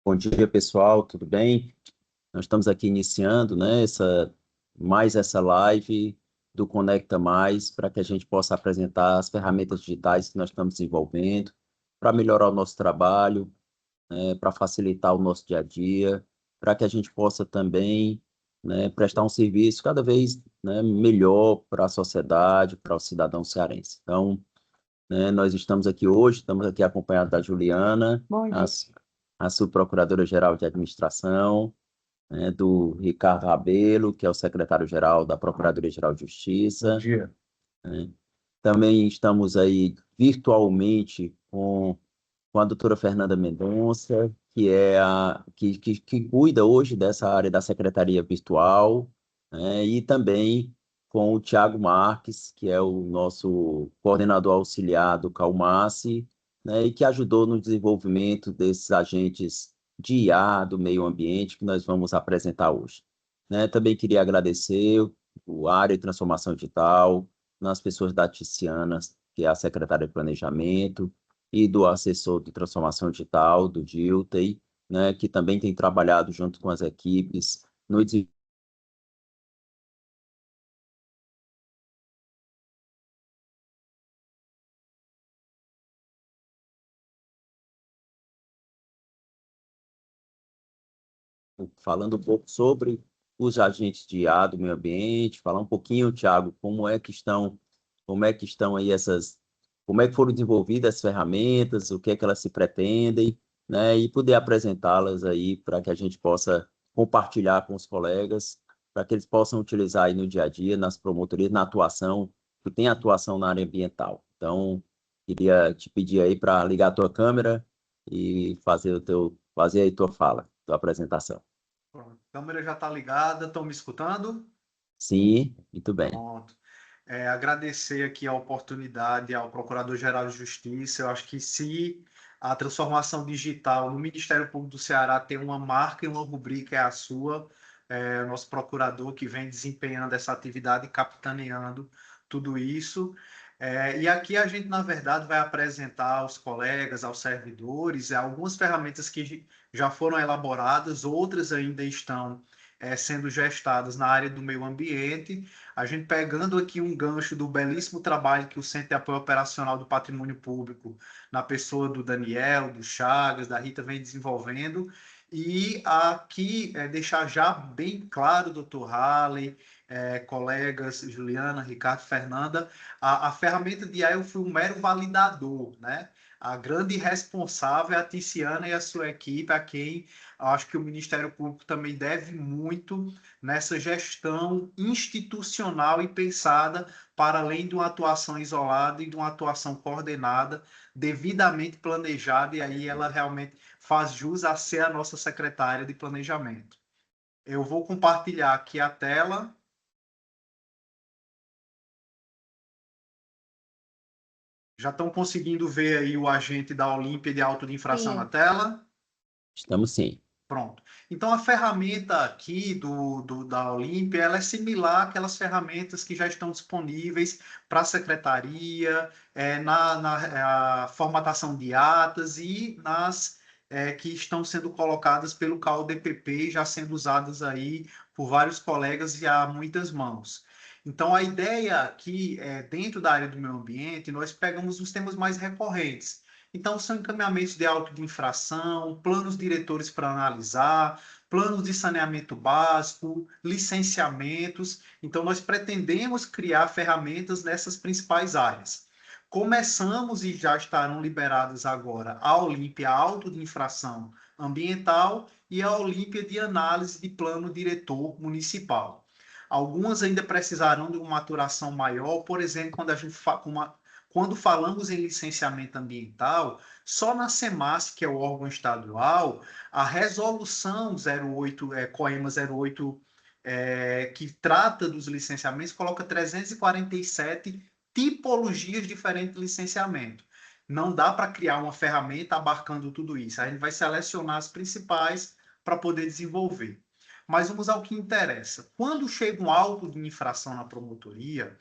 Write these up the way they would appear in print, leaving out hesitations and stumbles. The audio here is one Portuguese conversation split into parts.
Bom dia, pessoal, tudo bem? Nós estamos aqui iniciando, né, mais essa live do Conecta Mais, para que a gente possa apresentar as ferramentas digitais que nós estamos desenvolvendo para melhorar o nosso trabalho, para facilitar o nosso dia a dia, para que a gente possa também, né, prestar um serviço cada vez, né, melhor para a sociedade, para o cidadão cearense. Então, né, nós estamos aqui hoje, estamos aqui acompanhados da Juliana, Bom dia. a subprocuradora-geral de administração, né, do Ricardo Rabelo, que é o secretário-geral da Procuradoria-Geral de Bom Justiça. dia. Também estamos aí virtualmente com a doutora Fernanda Mendonça, que é que cuida hoje dessa área da secretaria virtual, né, e também com o Tiago Marques, que é o nosso coordenador auxiliar do Calmace, né, e que ajudou no desenvolvimento desses agentes de IA do meio ambiente que nós vamos apresentar hoje. Né, também queria agradecer o área de transformação digital, nas pessoas da Ticiana, que é a secretária de Planejamento, e do assessor de transformação digital, do Diltei, né, que também tem trabalhado junto com as equipes no falando um pouco sobre os agentes de IA do meio ambiente, falar um pouquinho, Thiago, como é que estão aí como é que foram desenvolvidas as ferramentas, o que é que elas se pretendem, né, e poder apresentá-las aí para que a gente possa compartilhar com os colegas, para que eles possam utilizar aí no dia a dia, nas promotorias, na atuação, que tem atuação na área ambiental. Então, queria te pedir aí para ligar a tua câmera e fazer aí tua fala, tua apresentação. Pronto. A câmera já está ligada, estão me escutando? Sim, muito bem. Pronto. Agradecer aqui a oportunidade ao Procurador-Geral de Justiça. Eu acho que se a transformação digital no Ministério Público do Ceará tem uma marca e uma rubrica, é a sua, o nosso procurador que vem desempenhando essa atividade e capitaneando tudo isso. E aqui a gente, na verdade, vai apresentar aos colegas, aos servidores, algumas ferramentas que já foram elaboradas, outras ainda estão sendo gestadas na área do meio ambiente. A gente pegando aqui um gancho do belíssimo trabalho que o Centro de Apoio Operacional do Patrimônio Público, na pessoa do Daniel, do Chagas, da Rita, vem desenvolvendo. E aqui deixar já bem claro, doutor Halley, colegas Juliana, Ricardo, Fernanda, a ferramenta de AI eu fui um mero validador, né? A grande responsável é a Ticiana e a sua equipe, a quem acho que o Ministério Público também deve muito nessa gestão institucional e pensada para além de uma atuação isolada e de uma atuação coordenada, devidamente planejada, e aí ela realmente faz jus a ser a nossa secretária de planejamento. Eu vou compartilhar aqui a tela. Já estão conseguindo ver aí o agente da Olímpia de auto de infração Sim. na tela? Estamos sim. Pronto. Então, a ferramenta aqui da Olímpia, ela é similar àquelas ferramentas que já estão disponíveis para a secretaria, na formatação de atas e nas que estão sendo colocadas pelo CAU-DPP, já sendo usadas aí por vários colegas e há muitas mãos. Então, a ideia aqui, dentro da área do meio ambiente, nós pegamos os temas mais recorrentes. Então, são encaminhamentos de auto de infração, planos diretores para analisar, planos de saneamento básico, licenciamentos. Então, nós pretendemos criar ferramentas nessas principais áreas. Começamos e já estarão liberadas agora a Olímpia Auto de Infração Ambiental e a Olímpia de Análise de Plano Diretor Municipal. Algumas ainda precisarão de uma maturação maior, por exemplo, quando falamos em licenciamento ambiental, só na SEMAS, que é o órgão estadual, a resolução 08, COEMA 08, que trata dos licenciamentos, coloca 347 tipologias diferentes de licenciamento. Não dá para criar uma ferramenta abarcando tudo isso. A gente vai selecionar as principais para poder desenvolver. Mas vamos ao que interessa. Quando chega um auto de infração na promotoria,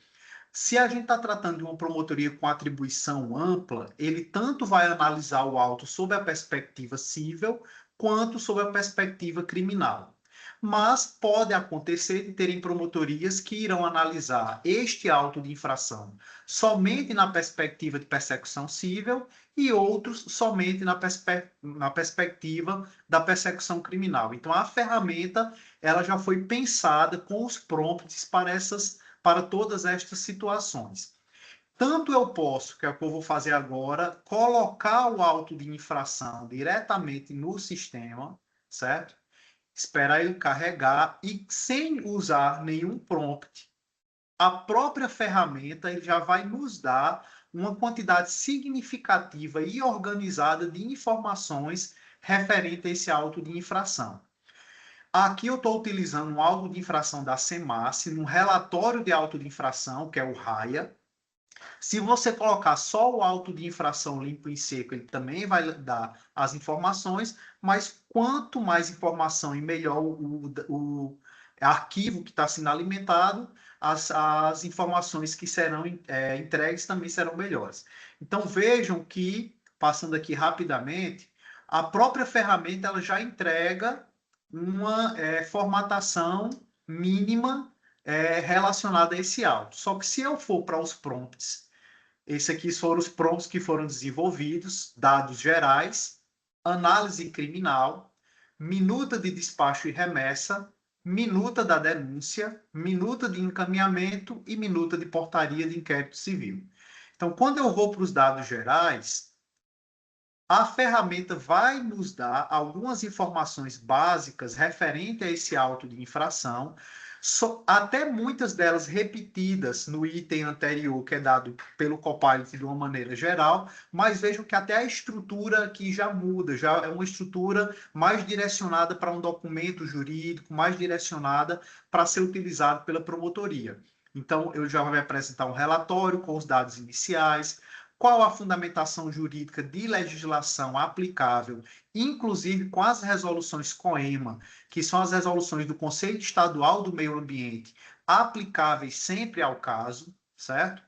se a gente está tratando de uma promotoria com atribuição ampla, ele tanto vai analisar o auto sob a perspectiva civil, quanto sob a perspectiva criminal. Mas pode acontecer de terem promotorias que irão analisar este auto de infração somente na perspectiva de persecução civil e outros somente na perspectiva da persecução criminal. Então, a ferramenta ela já foi pensada com os prompts para todas estas situações. Tanto eu posso, que é o que eu vou fazer agora, colocar o auto de infração diretamente no sistema, certo? Esperar ele carregar e sem usar nenhum prompt, a própria ferramenta ele já vai nos dar uma quantidade significativa e organizada de informações referente a esse auto de infração. Aqui eu estou utilizando um auto de infração da SEMASSE, no relatório de auto de infração, que é o RAIA. Se você colocar só o auto de infração limpo e seco, ele também vai dar as informações, mas quanto mais informação e melhor o arquivo que está sendo alimentado, as informações que serão entregues também serão melhores. Então vejam que, passando aqui rapidamente, a própria ferramenta ela já entrega uma formatação mínima relacionada a esse auto. Só que se eu for para os prompts, esses aqui foram os prompts que foram desenvolvidos, dados gerais, análise criminal, minuta de despacho e remessa, minuta da denúncia, minuta de encaminhamento e minuta de portaria de inquérito civil. Então, quando eu vou para os dados gerais, a ferramenta vai nos dar algumas informações básicas referente a esse auto de infração, até muitas delas repetidas no item anterior, que é dado pelo Copilot de uma maneira geral, mas vejam que até a estrutura aqui já muda, já é uma estrutura mais direcionada para um documento jurídico, mais direcionada para ser utilizado pela promotoria. Então, eu já vou apresentar um relatório com os dados iniciais, qual a fundamentação jurídica de legislação aplicável, inclusive com as resoluções COEMA, que são as resoluções do Conselho Estadual do Meio Ambiente, aplicáveis sempre ao caso, certo?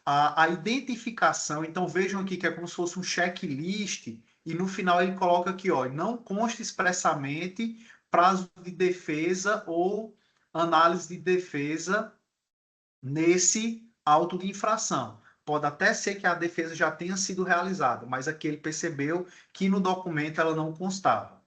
A identificação, então vejam aqui que é como se fosse um checklist, e no final ele coloca aqui, ó, não consta expressamente prazo de defesa ou análise de defesa nesse auto de infração. Pode até ser que a defesa já tenha sido realizada, mas aqui ele percebeu que no documento ela não constava.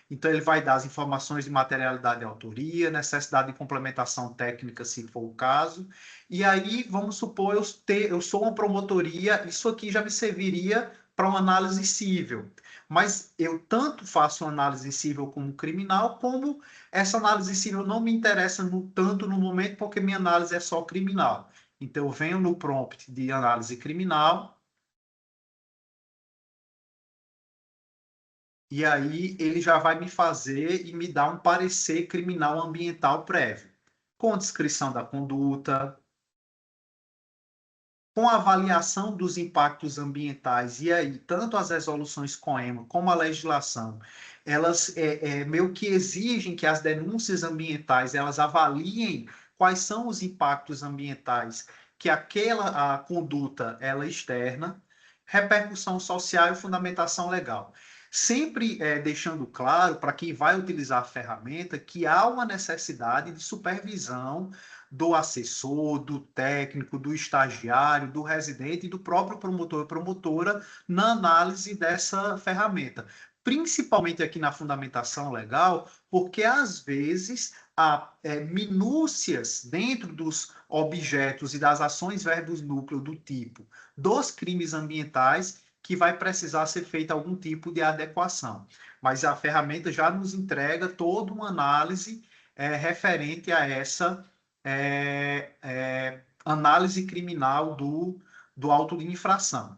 Então, ele vai dar as informações de materialidade e autoria, necessidade de complementação técnica, se for o caso. E aí, vamos supor, eu sou uma promotoria, isso aqui já me serviria para uma análise civil. Mas eu tanto faço uma análise civil como criminal, como essa análise civil não me interessa tanto no momento, porque minha análise é só criminal. Então, eu venho no prompt de análise criminal, e aí ele já vai me fazer e me dar um parecer criminal ambiental prévio, com descrição da conduta, com avaliação dos impactos ambientais, e aí tanto as resoluções COEMA como a legislação, elas meio que exigem que as denúncias ambientais elas avaliem quais são os impactos ambientais que a conduta ela externa, repercussão social e fundamentação legal. Sempre deixando claro para quem vai utilizar a ferramenta que há uma necessidade de supervisão do assessor, do técnico, do estagiário, do residente e do próprio promotor e promotora na análise dessa ferramenta. Principalmente aqui na fundamentação legal, porque às vezes há minúcias dentro dos objetos e das ações verbos núcleo do tipo dos crimes ambientais que vai precisar ser feita algum tipo de adequação. Mas a ferramenta já nos entrega toda uma análise referente a essa análise criminal do auto de infração.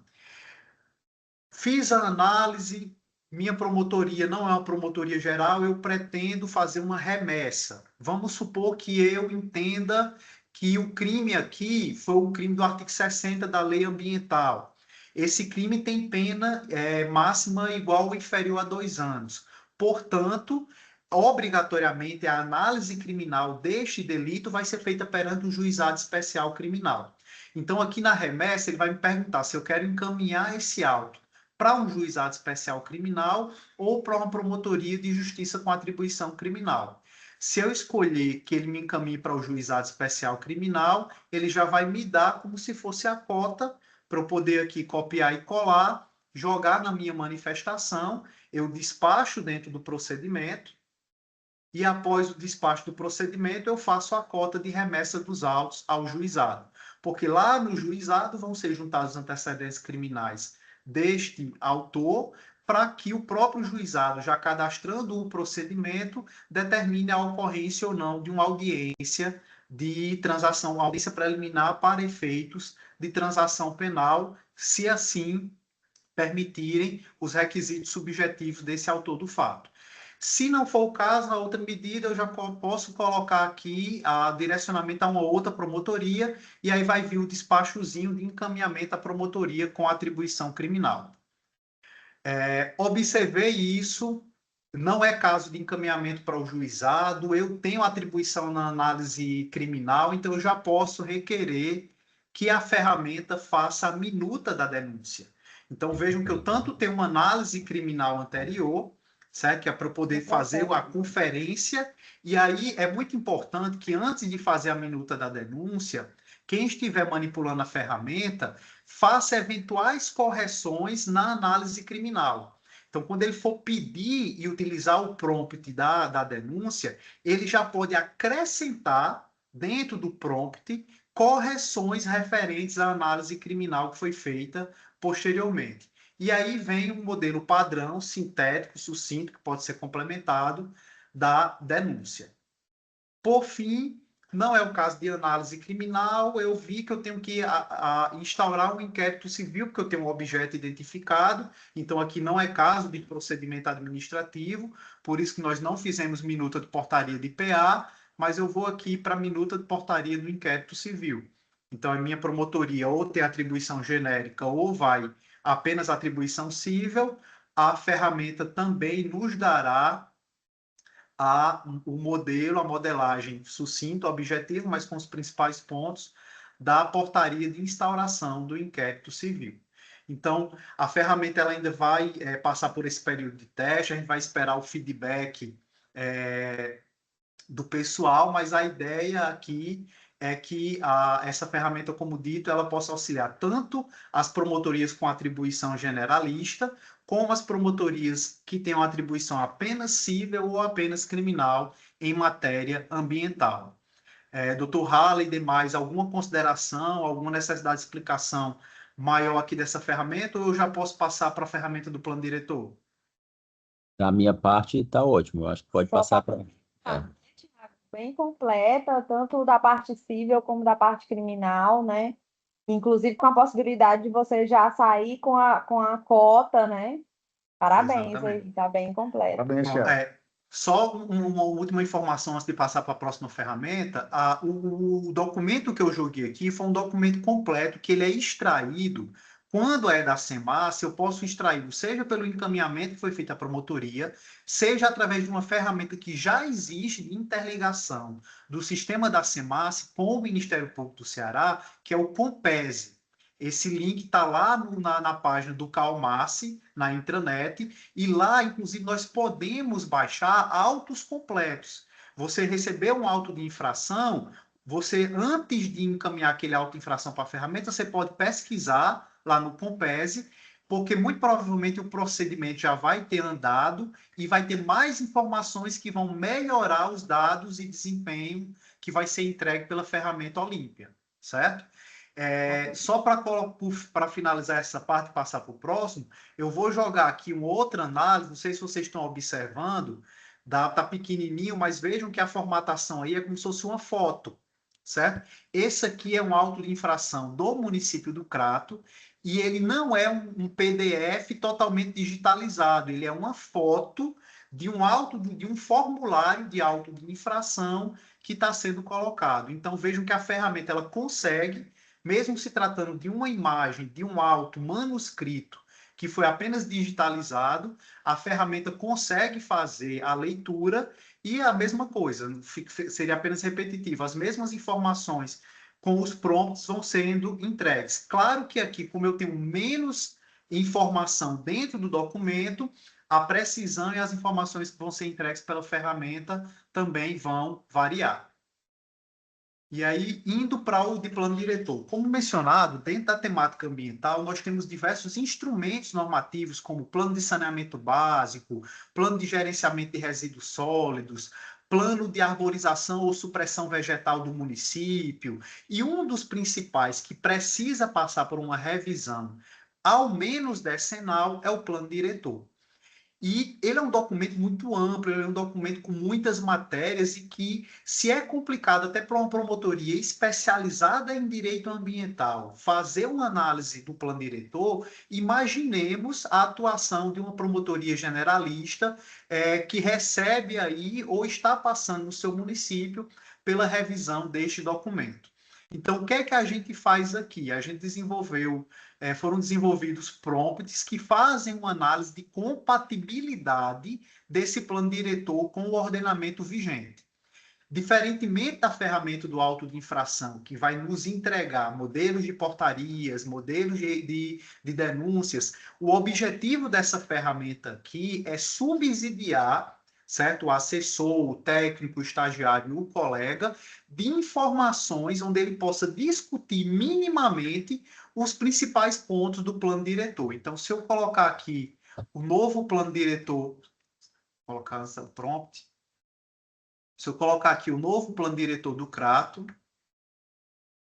Fiz a análise, minha promotoria não é uma promotoria geral, eu pretendo fazer uma remessa. Vamos supor que eu entenda que o crime aqui foi o crime do artigo 60 da Lei Ambiental. Esse crime tem pena máxima igual ou inferior a 2 anos. Portanto, obrigatoriamente, a análise criminal deste delito vai ser feita perante um juizado especial criminal. Então, aqui na remessa, ele vai me perguntar se eu quero encaminhar esse auto para um juizado especial criminal ou para uma promotoria de justiça com atribuição criminal. Se eu escolher que ele me encaminhe para o juizado especial criminal, ele já vai me dar como se fosse a cota para eu poder aqui copiar e colar, jogar na minha manifestação, eu despacho dentro do procedimento e após o despacho do procedimento eu faço a cota de remessa dos autos ao juizado. Porque lá no juizado vão ser juntados os antecedentes criminais deste autor para que o próprio juizado, já cadastrando o procedimento, determine a ocorrência ou não de uma audiência de transação, audiência preliminar para efeitos de transação penal, se assim permitirem os requisitos subjetivos desse autor do fato. Se não for o caso, a outra medida eu já posso colocar aqui a direcionamento a uma outra promotoria e aí vai vir o despachozinho de encaminhamento à promotoria com atribuição criminal. Observei isso, não é caso de encaminhamento para o juizado, eu tenho atribuição na análise criminal, então eu já posso requerer que a ferramenta faça a minuta da denúncia. Então vejam que eu tanto tenho uma análise criminal anterior, certo? Que é para poder fazer a conferência, e aí é muito importante que antes de fazer a minuta da denúncia, quem estiver manipulando a ferramenta faça eventuais correções na análise criminal. Então, quando ele for pedir e utilizar o prompt da denúncia, ele já pode acrescentar dentro do prompt correções referentes à análise criminal que foi feita posteriormente. E aí vem um modelo padrão, sintético, sucinto, que pode ser complementado, da denúncia. Por fim, não é o caso de análise criminal, eu vi que eu tenho que instaurar um inquérito civil, porque eu tenho um objeto identificado, então aqui não é caso de procedimento administrativo, por isso que nós não fizemos minuta de portaria de PA, mas eu vou aqui para a minuta de portaria do inquérito civil. Então, a minha promotoria ou tem atribuição genérica ou vai apenas atribuição cível, a ferramenta também nos dará o modelo, a modelagem sucinta, objetiva, mas com os principais pontos da portaria de instauração do inquérito civil. Então, a ferramenta ela ainda vai passar por esse período de teste, a gente vai esperar o feedback do pessoal, mas a ideia aqui é que essa ferramenta, como dito, ela possa auxiliar tanto as promotorias com atribuição generalista, como as promotorias que tenham atribuição apenas civil ou apenas criminal em matéria ambiental. Dr. Halley e demais, alguma consideração, alguma necessidade de explicação maior aqui dessa ferramenta, ou eu já posso passar para a ferramenta do plano diretor? Da minha parte, está ótimo. Eu acho que pode passar para. Bem completa, tanto da parte civil como da parte criminal, né? Inclusive com a possibilidade de você já sair com a cota, né? Parabéns, está bem completo. Parabéns, só uma última informação antes de passar para a próxima ferramenta. O documento que eu joguei aqui foi um documento completo que ele é extraído. Quando é da SEMAS, eu posso extraí-lo, seja pelo encaminhamento que foi feito à promotoria, seja através de uma ferramenta que já existe de interligação do sistema da SEMAS com o Ministério Público do Ceará, que é o Compese. Esse link está lá na página do Calmace, na intranet, e lá, inclusive, nós podemos baixar autos completos. Você recebeu um auto de infração, você, antes de encaminhar aquele auto de infração para a ferramenta, você pode pesquisar lá no Compese, porque muito provavelmente o procedimento já vai ter andado e vai ter mais informações que vão melhorar os dados e desempenho que vai ser entregue pela ferramenta Olímpia, certo? Só para finalizar essa parte e passar para o próximo, eu vou jogar aqui uma outra análise, não sei se vocês estão observando, tá pequenininho, mas vejam que a formatação aí é como se fosse uma foto, certo? Esse aqui é um auto de infração do município do Crato, e ele não é um PDF totalmente digitalizado, ele é uma foto de um formulário de auto de infração que está sendo colocado. Então, vejam que a ferramenta ela consegue, mesmo se tratando de uma imagem, de um auto manuscrito, que foi apenas digitalizado, a ferramenta consegue fazer a leitura e a mesma coisa, seria apenas repetitivo, as mesmas informações com os prompts vão sendo entregues. Claro que aqui, como eu tenho menos informação dentro do documento, a precisão e as informações que vão ser entregues pela ferramenta também vão variar. E aí, indo para o de plano diretor. Como mencionado, dentro da temática ambiental, nós temos diversos instrumentos normativos, como plano de saneamento básico, plano de gerenciamento de resíduos sólidos, plano de arborização ou supressão vegetal do município. E um dos principais que precisa passar por uma revisão, ao menos decenal, é o plano diretor. E ele é um documento muito amplo, ele é um documento com muitas matérias e que, se é complicado até para uma promotoria especializada em direito ambiental fazer uma análise do plano diretor, imaginemos a atuação de uma promotoria generalista que recebe aí ou está passando no seu município pela revisão deste documento. Então, o que é que a gente faz aqui? A gente foram desenvolvidos prompts que fazem uma análise de compatibilidade desse plano diretor com o ordenamento vigente. Diferentemente da ferramenta do auto de infração, que vai nos entregar modelos de portarias, modelos de denúncias, o objetivo dessa ferramenta aqui é subsidiar, certo? O assessor, o técnico, o estagiário, o colega, de informações onde ele possa discutir minimamente os principais pontos do plano diretor. Então, se eu colocar aqui o novo plano diretor, colocar essa prompt, se eu colocar aqui o novo plano diretor do Crato,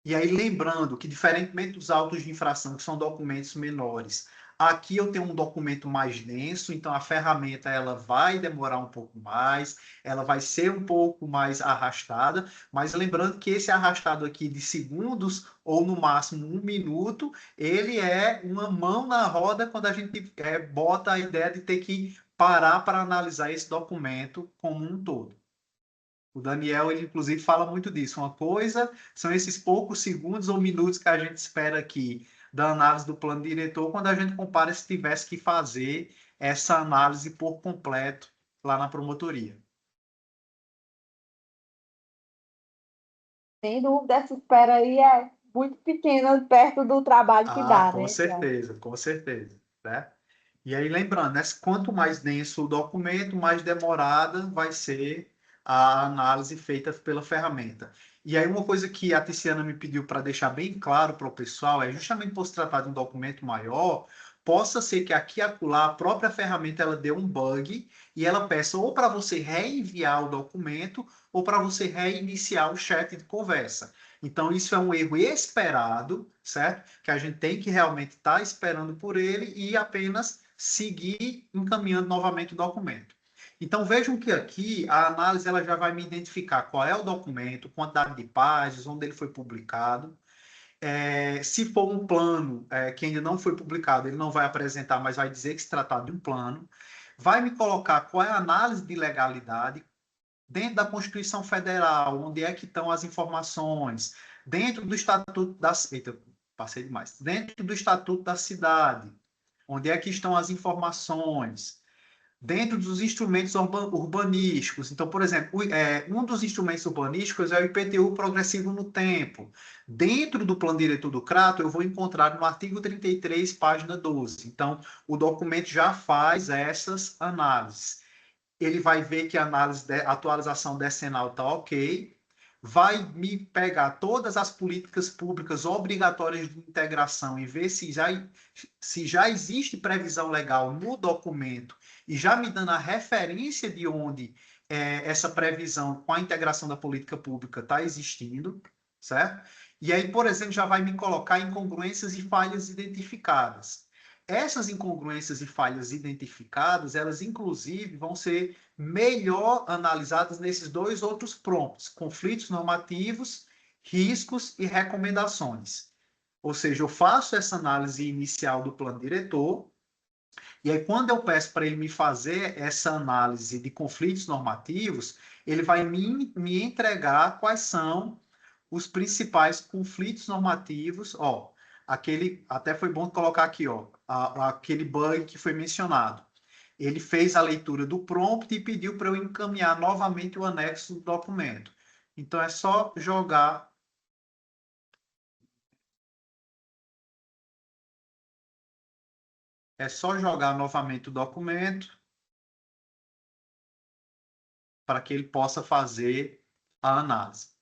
e aí lembrando que, diferentemente dos autos de infração, que são documentos menores, aqui eu tenho um documento mais denso, então a ferramenta ela vai demorar um pouco mais, ela vai ser um pouco mais arrastada, mas lembrando que esse arrastado aqui de segundos ou no máximo 1 minuto, ele é uma mão na roda quando a gente bota a ideia de ter que parar para analisar esse documento como um todo. O Daniel, ele inclusive fala muito disso. Uma coisa são esses poucos segundos ou minutos que a gente espera aqui da análise do plano diretor, quando a gente compara se tivesse que fazer essa análise por completo lá na promotoria. Sem dúvida, essa espera aí é muito pequena perto do trabalho que dá, Com né? certeza, com certeza. Né? E aí, lembrando, né, quanto mais denso o documento, mais demorada vai ser a análise feita pela ferramenta. E aí, uma coisa que a Tiziana me pediu para deixar bem claro para o pessoal é justamente por se tratar de um documento maior, possa ser que aqui e acolá a própria ferramenta ela dê um bug e ela peça ou para você reenviar o documento ou para você reiniciar o chat de conversa. Então, isso é um erro esperado, certo? Que a gente tem que realmente estar esperando por ele e apenas seguir encaminhando novamente o documento. Então, vejam que aqui a análise ela já vai me identificar qual é o documento, quantidade de páginas, onde ele foi publicado. Se for um plano que ainda não foi publicado, ele não vai apresentar, mas vai dizer que se trata de um plano. Vai me colocar qual é a análise de legalidade dentro da Constituição Federal, onde é que estão as informações, dentro do Estatuto da... Eita, passei demais. Dentro do Estatuto da Cidade, onde é que estão as informações, dentro dos instrumentos urbanísticos. Então, por exemplo, um dos instrumentos urbanísticos é o IPTU progressivo no tempo. Dentro do plano diretor do Crato, eu vou encontrar no artigo 33, página 12. Então, o documento já faz essas análises. Ele vai ver que a atualização decenal está ok, vai me pegar todas as políticas públicas obrigatórias de integração e ver se já existe previsão legal no documento e já me dando a referência de onde essa previsão com a integração da política pública está existindo, certo? E aí, por exemplo, já vai me colocar incongruências e falhas identificadas. Essas incongruências e falhas identificadas, elas inclusive vão ser melhor analisadas nesses dois outros prompts, conflitos normativos, riscos e recomendações. Ou seja, eu faço essa análise inicial do plano diretor, e aí quando eu peço para ele me fazer essa análise de conflitos normativos, ele vai me entregar quais são os principais conflitos normativos, até foi bom colocar aqui, aquele bug que foi mencionado. Ele fez a leitura do prompt e pediu para eu encaminhar novamente o anexo do documento. Então, é só jogar é só jogar novamente o documento para que ele possa fazer a análise.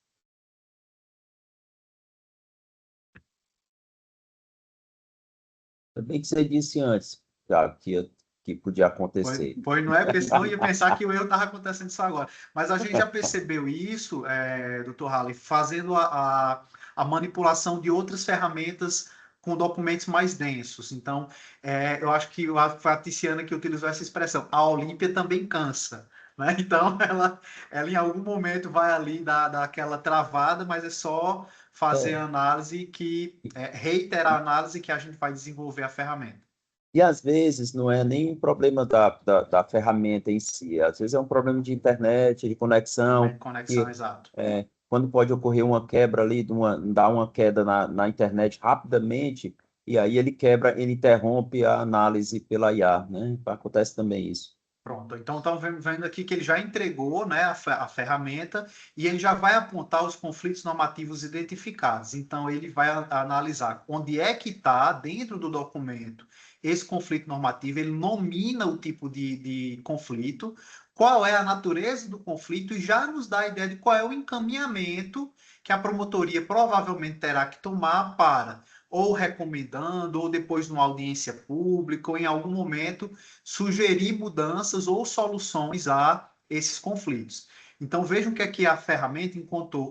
Também que você disse antes, Thiago, que podia acontecer. Pois não é, porque senão eu ia pensar que o eu estava acontecendo isso agora. Mas a gente já percebeu isso, doutor Halley, fazendo a manipulação de outras ferramentas com documentos mais densos. Então, eu acho que foi a Tiziana que utilizou essa expressão. A Olímpia também cansa. Né? Então, ela em algum momento vai ali dar aquela travada, mas é só fazer a É. análise reiterar a análise que a gente vai desenvolver a ferramenta. E às vezes não é nem um problema da ferramenta em si, às vezes é um problema de internet, de Também conexão, conexão, que exato. quando pode ocorrer uma quebra ali, dar uma queda na internet rapidamente, e aí ele quebra, ele interrompe a análise pela IA, né? Acontece também isso. Pronto, então estamos vendo aqui que ele já entregou, né, a ferramenta e ele já vai apontar os conflitos normativos identificados. Então, ele vai analisar onde é que está dentro do documento esse conflito normativo, ele nomina o tipo de conflito, qual é a natureza do conflito e já nos dá a ideia de qual é o encaminhamento que a promotoria provavelmente terá que tomar para ou recomendando, ou depois numa audiência pública, ou em algum momento sugerir mudanças ou soluções a esses conflitos. Então, vejam que aqui a ferramenta encontrou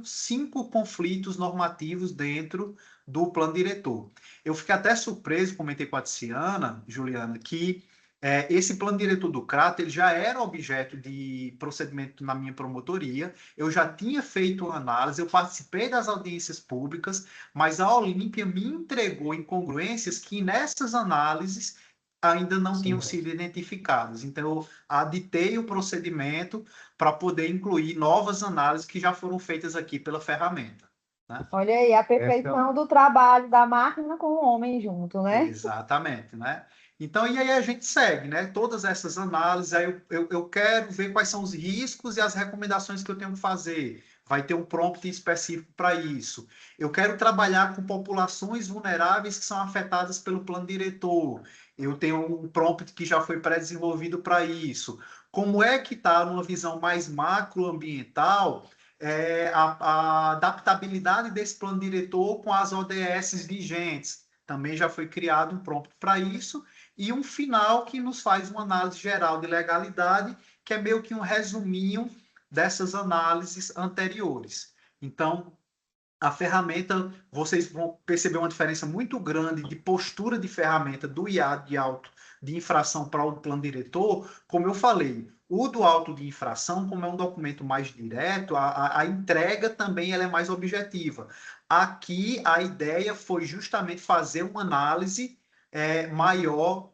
5 conflitos normativos dentro do plano diretor. Eu fiquei até surpreso, comentei com a Tiziana, Juliana, que esse plano diretor do CRAT ele já era objeto de procedimento na minha promotoria, eu já tinha feito uma análise, eu participei das audiências públicas, mas a Olímpia me entregou incongruências que nessas análises ainda não tinham sido identificadas. Então, eu aditei o procedimento para poder incluir novas análises que já foram feitas aqui pela ferramenta. Né? Olha aí, a perfeição do trabalho da máquina com o homem junto, né? Exatamente, né? Então, e aí a gente segue, né? Todas essas análises, aí eu quero ver quais são os riscos e as recomendações que eu tenho que fazer. Vai ter um prompt específico para isso. Eu quero trabalhar com populações vulneráveis que são afetadas pelo plano diretor. Eu tenho um prompt que já foi pré-desenvolvido para isso. Como é que está, numa visão mais macroambiental, a adaptabilidade desse plano diretor com as ODS vigentes? Também já foi criado um prompt para isso, e um final que nos faz uma análise geral de legalidade, que é meio que um resuminho dessas análises anteriores. Então, a ferramenta, vocês vão perceber uma diferença muito grande de postura de ferramenta do IA de auto de infração para o plano diretor. Como eu falei, o do auto de infração, como é um documento mais direto, a entrega também ela é mais objetiva. Aqui, a ideia foi justamente fazer uma análise maior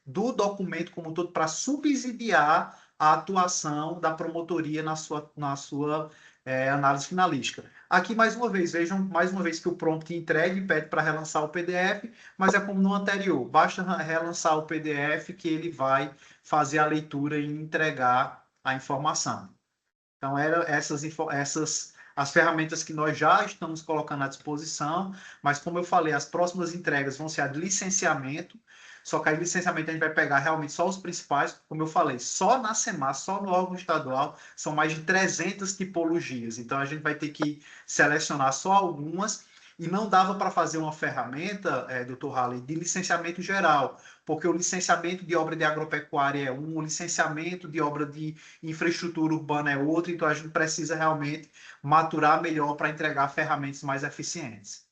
do documento como um todo para subsidiar a atuação da promotoria na sua análise finalística. Aqui, mais uma vez, vejam mais uma vez que o prompt entregue pede para relançar o PDF, mas é como no anterior, basta relançar o PDF que ele vai fazer a leitura e entregar a informação. Então, eram essas as ferramentas que nós já estamos colocando à disposição, mas como eu falei, as próximas entregas vão ser a de licenciamento, só que a de licenciamento a gente vai pegar realmente só os principais, como eu falei, só na SEMAS, só no órgão estadual, são mais de 300 tipologias, então a gente vai ter que selecionar só algumas, e não dava para fazer uma ferramenta, Dr. Halley, de licenciamento geral, porque o licenciamento de obra de agropecuária é um, o licenciamento de obra de infraestrutura urbana é outro, então a gente precisa realmente maturar melhor para entregar ferramentas mais eficientes.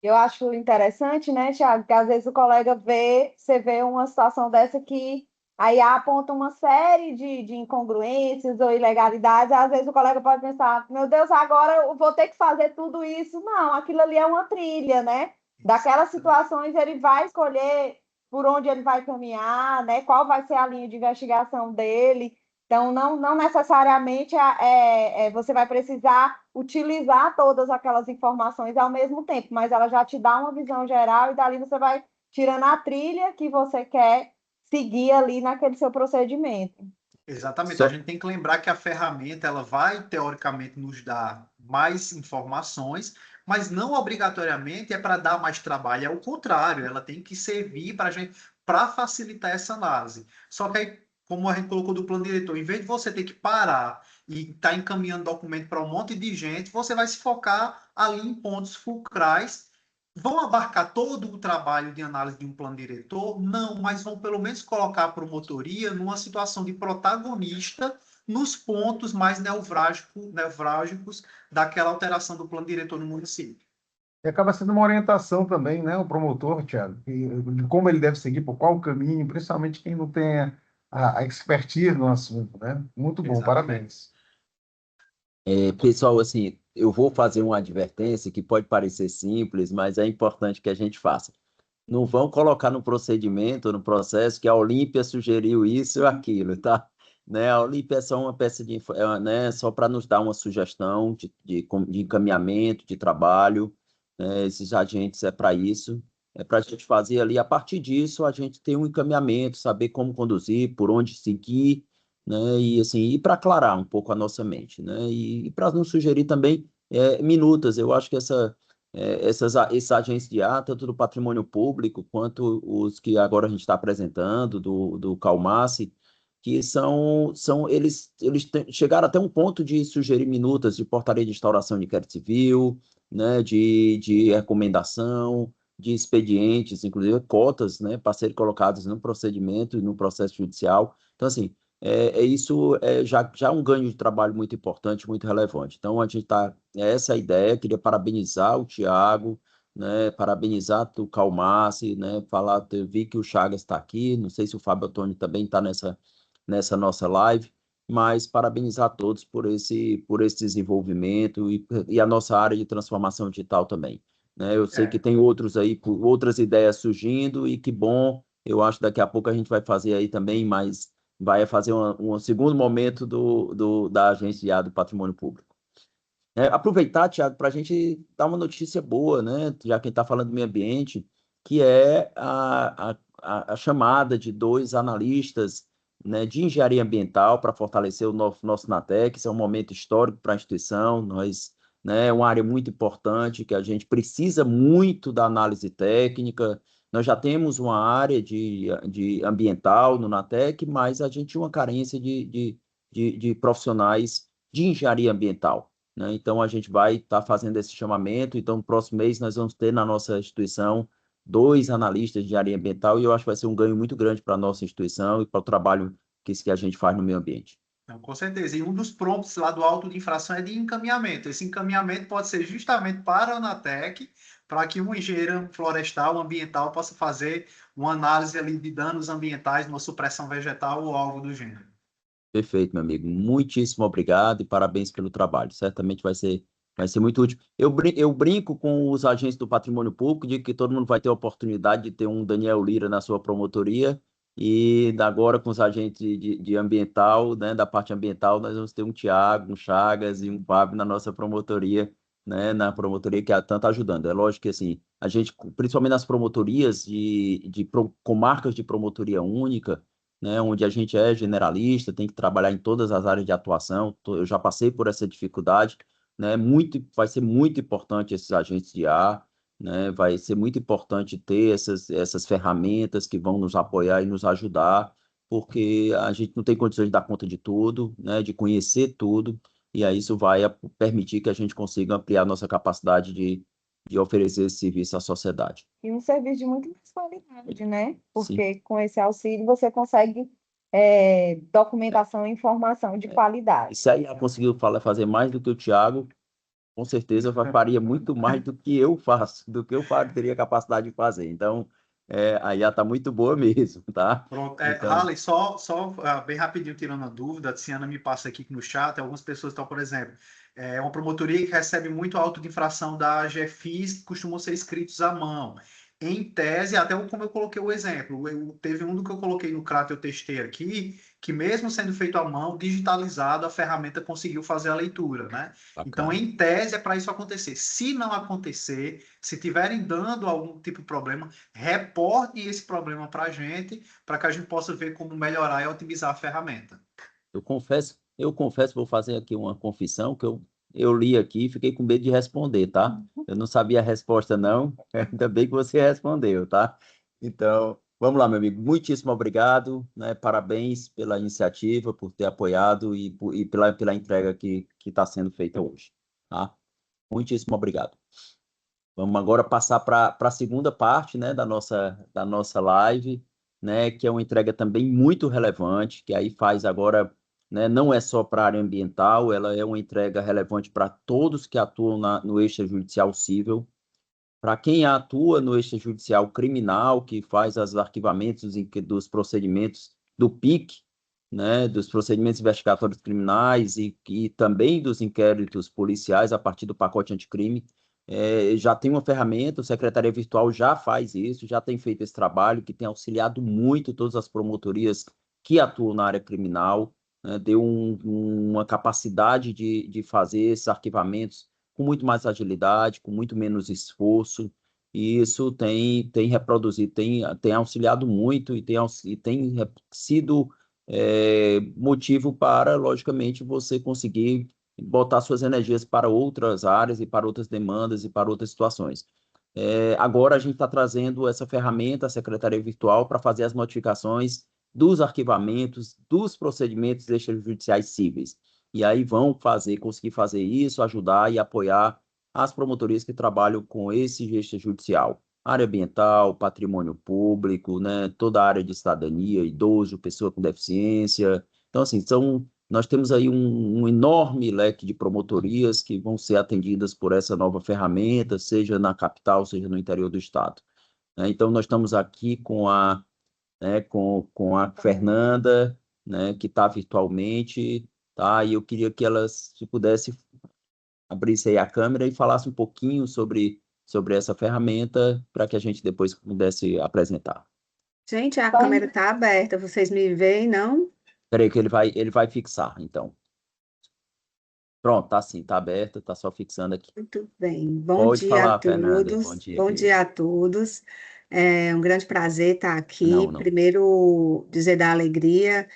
Eu acho interessante, né, Thiago, que às vezes o colega você vê uma situação dessa que aí aponta uma série de incongruências ou ilegalidades, às vezes o colega pode pensar, meu Deus, agora eu vou ter que fazer tudo isso. Não, aquilo ali é uma trilha, né? Daquelas situações ele vai escolher por onde ele vai caminhar, né? Qual vai ser a linha de investigação dele. Então, não necessariamente você vai precisar utilizar todas aquelas informações ao mesmo tempo, mas ela já te dá uma visão geral e dali você vai tirando a trilha que você quer seguir ali naquele seu procedimento. Exatamente. A Só, gente tem que lembrar que a ferramenta ela vai, teoricamente, nos dar mais informações, mas não obrigatoriamente é para dar mais trabalho, é o contrário, ela tem que servir para a gente, para facilitar essa análise. Só que aí, como a gente colocou do plano diretor, em vez de você ter que parar e estar encaminhando documento para um monte de gente, você vai se focar ali em pontos fulcrais. Vão abarcar todo o trabalho de análise de um plano diretor? Não, mas vão pelo menos colocar a promotoria numa situação de protagonista nos pontos mais nevrálgicos daquela alteração do plano diretor no município. E acaba sendo uma orientação também, né, o promotor, Thiago, de como ele deve seguir, por qual caminho, principalmente quem não tem a expertise no assunto, né? Muito bom, Exatamente. parabéns. Pessoal, assim, eu vou fazer uma advertência que pode parecer simples, mas é importante que a gente faça. Não vão colocar no procedimento, no processo, que a Olímpia sugeriu isso ou aquilo, tá? Né? A Olímpia é só uma peça de, né? Só para nos dar uma sugestão de encaminhamento, de trabalho, né? Esses agentes é para isso, é para a gente fazer ali. A partir disso, a gente tem um encaminhamento, saber como conduzir, por onde seguir, né? E assim, e para aclarar um pouco a nossa mente, né? E para nos sugerir também minutas. Eu acho que esses agentes de ar, tanto do patrimônio público quanto os que agora a gente está apresentando, do Calmace, que eles chegaram até um ponto de sugerir minutas de portaria de instauração de inquérito civil, né, de recomendação, de expedientes, inclusive cotas, né, para serem colocadas no procedimento e no processo judicial. Então, assim, isso é já um ganho de trabalho muito importante, muito relevante. Então, a gente está. Essa é a ideia. Queria parabenizar o Tiago, né, parabenizar o Calmace, né, falar, eu vi que o Chagas está aqui, não sei se o Fábio Antônio também está nessa nossa live, mas parabenizar todos por esse desenvolvimento e a nossa área de transformação digital também. Né? Eu sei que tem outros aí, outras ideias surgindo, e que bom, eu acho que daqui a pouco a gente vai fazer aí também, mas vai fazer um segundo momento da Agência do Patrimônio Público. Aproveitar, Tiago, para a gente dar uma notícia boa, né? Já quem está falando do meio ambiente, que é a chamada de 2 analistas, né, de engenharia ambiental para fortalecer o nosso NATEC. Isso é um momento histórico para a instituição. Né, é uma área muito importante, que a gente precisa muito da análise técnica. Nós já temos uma área de ambiental no NATEC, mas a gente tinha uma carência de profissionais de engenharia ambiental. Né? Então, a gente vai estar fazendo esse chamamento. Então, no próximo mês, nós vamos ter na nossa instituição 2 analistas de engenharia ambiental, e eu acho que vai ser um ganho muito grande para a nossa instituição e para o trabalho que a gente faz no meio ambiente. Então, com certeza. E um dos prompts lá do auto de infração é de encaminhamento. Esse encaminhamento pode ser justamente para a Anatec, para que um engenheiro florestal, ambiental, possa fazer uma análise ali de danos ambientais, numa supressão vegetal ou algo do gênero. Perfeito, meu amigo. Muitíssimo obrigado e parabéns pelo trabalho. Certamente vai ser muito útil. Eu brinco com os agentes do patrimônio público de que todo mundo vai ter a oportunidade de ter um Daniel Lira na sua promotoria, e agora com os agentes de ambiental, né, da parte ambiental, nós vamos ter um Tiago, um Chagas e um Fábio na nossa promotoria, né, na promotoria que tanto ajudando. É lógico que assim, a gente, principalmente nas promotorias com marcas de promotoria única, né, onde a gente é generalista, tem que trabalhar em todas as áreas de atuação. Eu já passei por essa dificuldade, né? Vai ser muito importante esses agentes de ar, né? Vai ser muito importante ter essas ferramentas que vão nos apoiar e nos ajudar, porque a gente não tem condições de dar conta de tudo, né? De conhecer tudo, e aí isso vai permitir que a gente consiga ampliar nossa capacidade de oferecer esse serviço à sociedade. E um serviço de muito mais qualidade, né? Sim. Porque com esse auxílio você consegue documentação e informação de E qualidade. se aí ela conseguiu fazer mais do que o Thiago, com certeza faria muito mais do que eu faço, teria capacidade de fazer. Então, a IA está muito boa mesmo, tá? Pronto. Então, Harley, só bem rapidinho tirando a dúvida, a Tiziana me passa aqui no chat, algumas pessoas estão, por exemplo, uma promotoria que recebe muito auto de infração da GFIS, que costumam ser escritos à mão. Em tese, até como eu coloquei o exemplo, teve um do que eu coloquei no CRAT, eu testei aqui, que mesmo sendo feito à mão, digitalizado, a ferramenta conseguiu fazer a leitura, né? Então, bacana. em tese, é para isso acontecer. Se não acontecer, se tiverem dando algum tipo de problema, reportem esse problema para a gente que a gente possa ver como melhorar e otimizar a ferramenta. Eu confesso, vou fazer aqui uma confissão, que eu li aqui e fiquei com medo de responder, tá? Eu não sabia a resposta, não. Ainda bem que você respondeu, tá? Então, vamos lá, meu amigo. Muitíssimo obrigado, né? Parabéns pela iniciativa, por ter apoiado e pela entrega que está sendo feita hoje, tá? Muitíssimo obrigado. Vamos agora passar para a segunda parte, né, da nossa live, né, que é uma entrega também muito relevante, que aí faz agora, né, não é só para a área ambiental, ela é uma entrega relevante para todos que atuam no extrajudicial civil, para quem atua no extrajudicial criminal, que faz os arquivamentos dos procedimentos do PIC, né, dos procedimentos investigatórios criminais e também dos inquéritos policiais a partir do pacote anticrime. Já tem uma ferramenta, a Secretaria Virtual já faz isso, já tem feito esse trabalho, que tem auxiliado muito todas as promotorias que atuam na área criminal, né, deu uma capacidade de fazer esses arquivamentos com muito mais agilidade, com muito menos esforço, e isso tem reproduzido, tem auxiliado muito e tem sido motivo para, logicamente, você conseguir botar suas energias para outras áreas e para outras demandas e para outras situações. Agora a gente está trazendo essa ferramenta, a Secretaria Virtual, para fazer as notificações dos arquivamentos, dos procedimentos extrajudiciais cíveis. E aí conseguir fazer isso, ajudar e apoiar as promotorias que trabalham com esse extrajudicial. Área ambiental, patrimônio público, né, toda a área de cidadania, idoso, pessoa com deficiência. Então, assim, nós temos aí um enorme leque de promotorias que vão ser atendidas por essa nova ferramenta, seja na capital, seja no interior do estado. Então, nós estamos aqui com a Fernanda, né, que está virtualmente, tá? E eu queria que ela, se pudesse, abrisse aí a câmera e falasse um pouquinho sobre essa ferramenta para que a gente depois pudesse apresentar. Gente, a câmera está aberta, vocês me veem, não? Espera aí que ele vai fixar, então. Pronto, tá sim, tá aberta, tá só fixando aqui. Muito bem. Bom Pode dia a falar, Fernanda. Bom todos. dia, Bom querida. dia a todos. É um grande prazer estar aqui. Não. Primeiro, dizer da alegria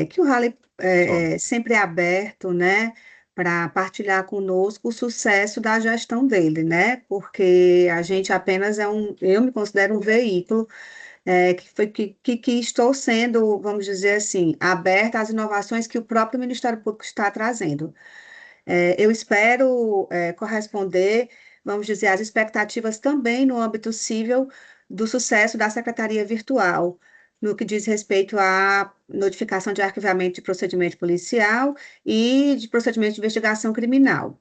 que o Rally Só. sempre é aberto, né, para partilhar conosco o sucesso da gestão dele, né? Porque a gente apenas eu me considero um veículo que estou sendo, vamos dizer assim, aberta às inovações que o próprio Ministério Público está trazendo. Eu espero corresponder, vamos dizer, às expectativas também no âmbito civil do sucesso da Secretaria Virtual, no que diz respeito à notificação de arquivamento de procedimento policial e de procedimento de investigação criminal.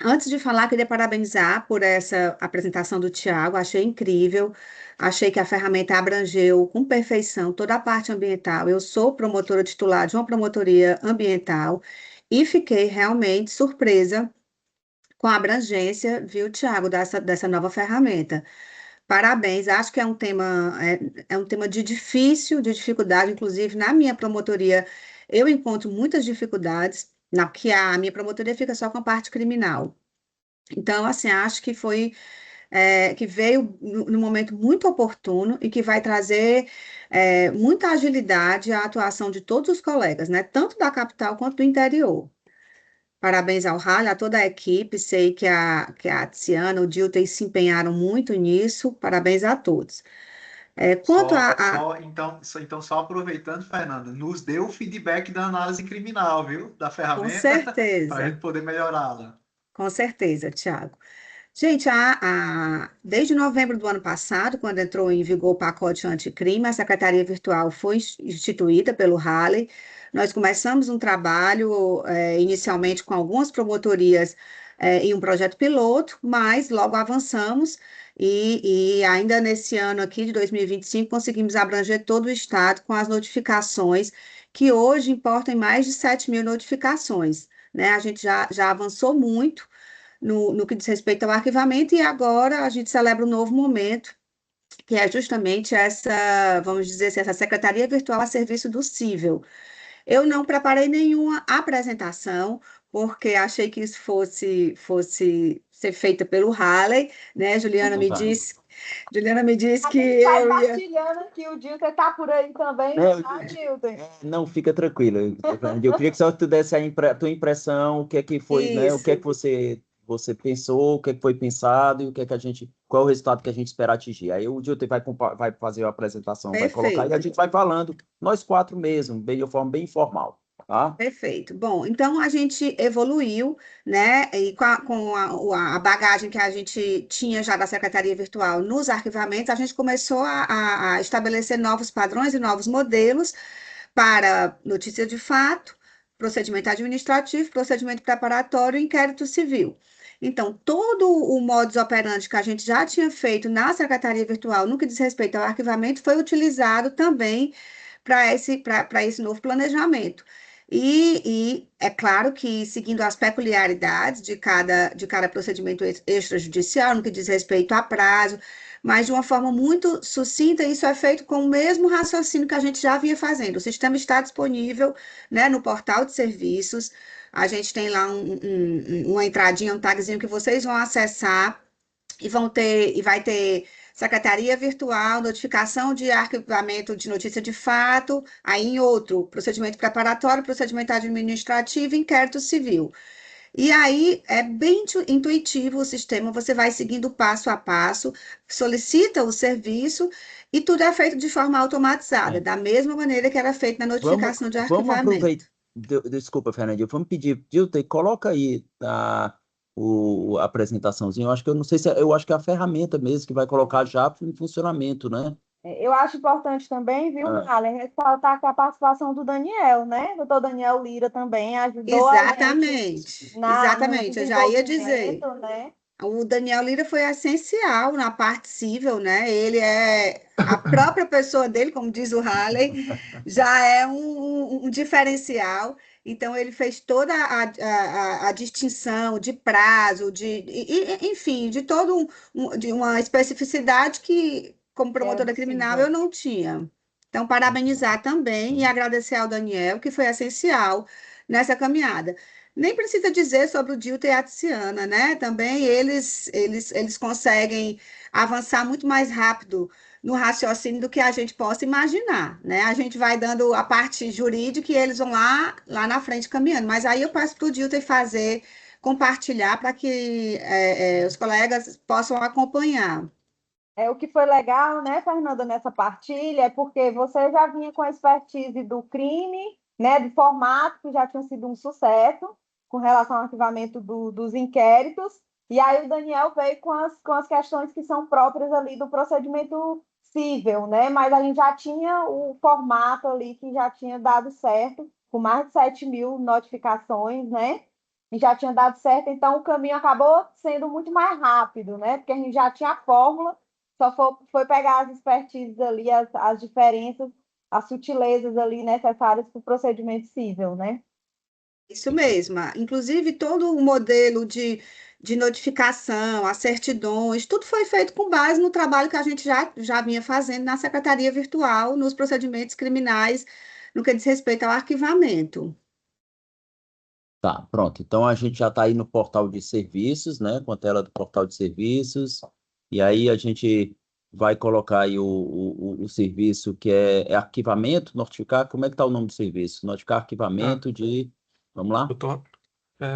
Antes de falar, queria parabenizar por essa apresentação do Tiago, achei incrível, achei que a ferramenta abrangeu com perfeição toda a parte ambiental. Eu sou promotora titular de uma promotoria ambiental e fiquei realmente surpresa com a abrangência, viu, Tiago, dessa nova ferramenta. Parabéns, acho que é um tema de dificuldade, inclusive na minha promotoria eu encontro muitas dificuldades, que a minha promotoria fica só com a parte criminal. Então, assim, acho que que veio num momento muito oportuno e que vai trazer muita agilidade à atuação de todos os colegas, né? Tanto da capital quanto do interior. Parabéns ao Rally, a toda a equipe, sei que a Tiziana, o Dilton se empenharam muito nisso, parabéns a todos. Quanto Então, só aproveitando, Fernanda, nos dê o feedback da análise criminal, viu? Da Com ferramenta, para a certeza, gente poder melhorá-la. com certeza, Tiago. Gente, desde novembro do ano passado, quando entrou em vigor o pacote anticrime, a Secretaria Virtual foi instituída pelo Rally. Nós começamos um trabalho, inicialmente com algumas promotorias, em um projeto piloto, mas logo avançamos e ainda nesse ano aqui de 2025 conseguimos abranger todo o estado com as notificações, que hoje importam em mais de 7.000 notificações, né? A gente já avançou muito no que diz respeito ao arquivamento, e agora a gente celebra um novo momento, que é justamente vamos dizer assim, essa Secretaria Virtual a serviço do cível. Eu não preparei nenhuma apresentação, porque achei que isso fosse ser feita pelo Halley, né? Juliana me disse que Tá eu ia... partilhando aqui, o Dilton tá por aí também, tá, Dilton? Não, fica tranquilo. Eu queria que só tu desse a tua impressão, o que é que foi, né? O que é que você pensou, o que é que foi pensado e o que é que qual é o resultado que a gente espera atingir. Aí o Dilton vai fazer a apresentação, vai colocar e a gente vai falando, nós quatro mesmo, de forma bem informal, tá? Perfeito. Bom, então a gente evoluiu, né? E com a bagagem que a gente tinha já da Secretaria Virtual nos arquivamentos, a gente começou a estabelecer novos padrões e novos modelos para notícia de fato, procedimento administrativo, procedimento preparatório e inquérito civil. Então, todo o modus operandi que a gente já tinha feito na Secretaria Virtual, no que diz respeito ao arquivamento, foi utilizado também para esse novo planejamento. E é claro que, seguindo as peculiaridades de cada procedimento extrajudicial, no que diz respeito a prazo, mas de uma forma muito sucinta, isso é feito com o mesmo raciocínio que a gente já vinha fazendo. O sistema está disponível, né, no portal de serviços, a gente tem lá uma entradinha, um tagzinho que vocês vão acessar e vai ter secretaria virtual, notificação de arquivamento de notícia de fato, aí em outro, procedimento preparatório, procedimento administrativo, inquérito civil. E aí é bem intuitivo o sistema, você vai seguindo passo a passo, solicita o serviço e tudo é feito de forma automatizada, da mesma maneira que era feito na notificação de Vamos arquivamento. aproveitar. Desculpa, Fernandinho, vamos pedir, Dilton, coloca aí a apresentaçãozinha. Eu acho que eu não sei se eu acho que é a ferramenta mesmo que vai colocar já em funcionamento, né? Eu acho importante também, viu, Halley, ressaltar que a participação do Daniel, né? O doutor Daniel Lira também ajudou a gente Exatamente, no eu já ia dizer. desenvolvimento, né? O Daniel Lira foi essencial na parte civil, né? Ele é a própria pessoa dele, como diz o Halley, já é um diferencial. Então, ele fez toda a distinção de prazo, enfim, de todo de uma especificidade que, como promotora criminal, eu não tinha. Então, parabenizar também e agradecer ao Daniel, que foi essencial nessa caminhada. Nem precisa dizer sobre o Dilton e a Tiziana, né? Também eles conseguem avançar muito mais rápido no raciocínio do que a gente possa imaginar, né? A gente vai dando a parte jurídica e eles vão lá na frente caminhando. Mas aí eu peço para o Dilton fazer, compartilhar para que os colegas possam acompanhar. O que foi legal, né, Fernanda, nessa partilha, é porque você já vinha com a expertise do crime, né, do formato, que já tinha sido um sucesso com relação ao arquivamento dos inquéritos, e aí o Daniel veio com as questões que são próprias ali do procedimento civil, né, mas a gente já tinha o formato ali que já tinha dado certo, com mais de 7.000 notificações, né, e já tinha dado certo, então o caminho acabou sendo muito mais rápido, né, porque a gente já tinha a fórmula, só foi pegar as expertises ali, as diferenças, as sutilezas ali necessárias para o procedimento civil, né? Isso mesmo. Inclusive, todo o modelo de notificação, as certidões, tudo foi feito com base no trabalho que a gente já vinha fazendo na Secretaria Virtual, nos procedimentos criminais, no que diz respeito ao arquivamento. Tá, pronto. Então a gente já está aí no portal de serviços, né? Com a tela do portal de serviços. E aí a gente vai colocar aí o serviço que é arquivamento, notificar. Como é que está o nome do serviço? Notificar arquivamento de. Vamos lá? Doutor,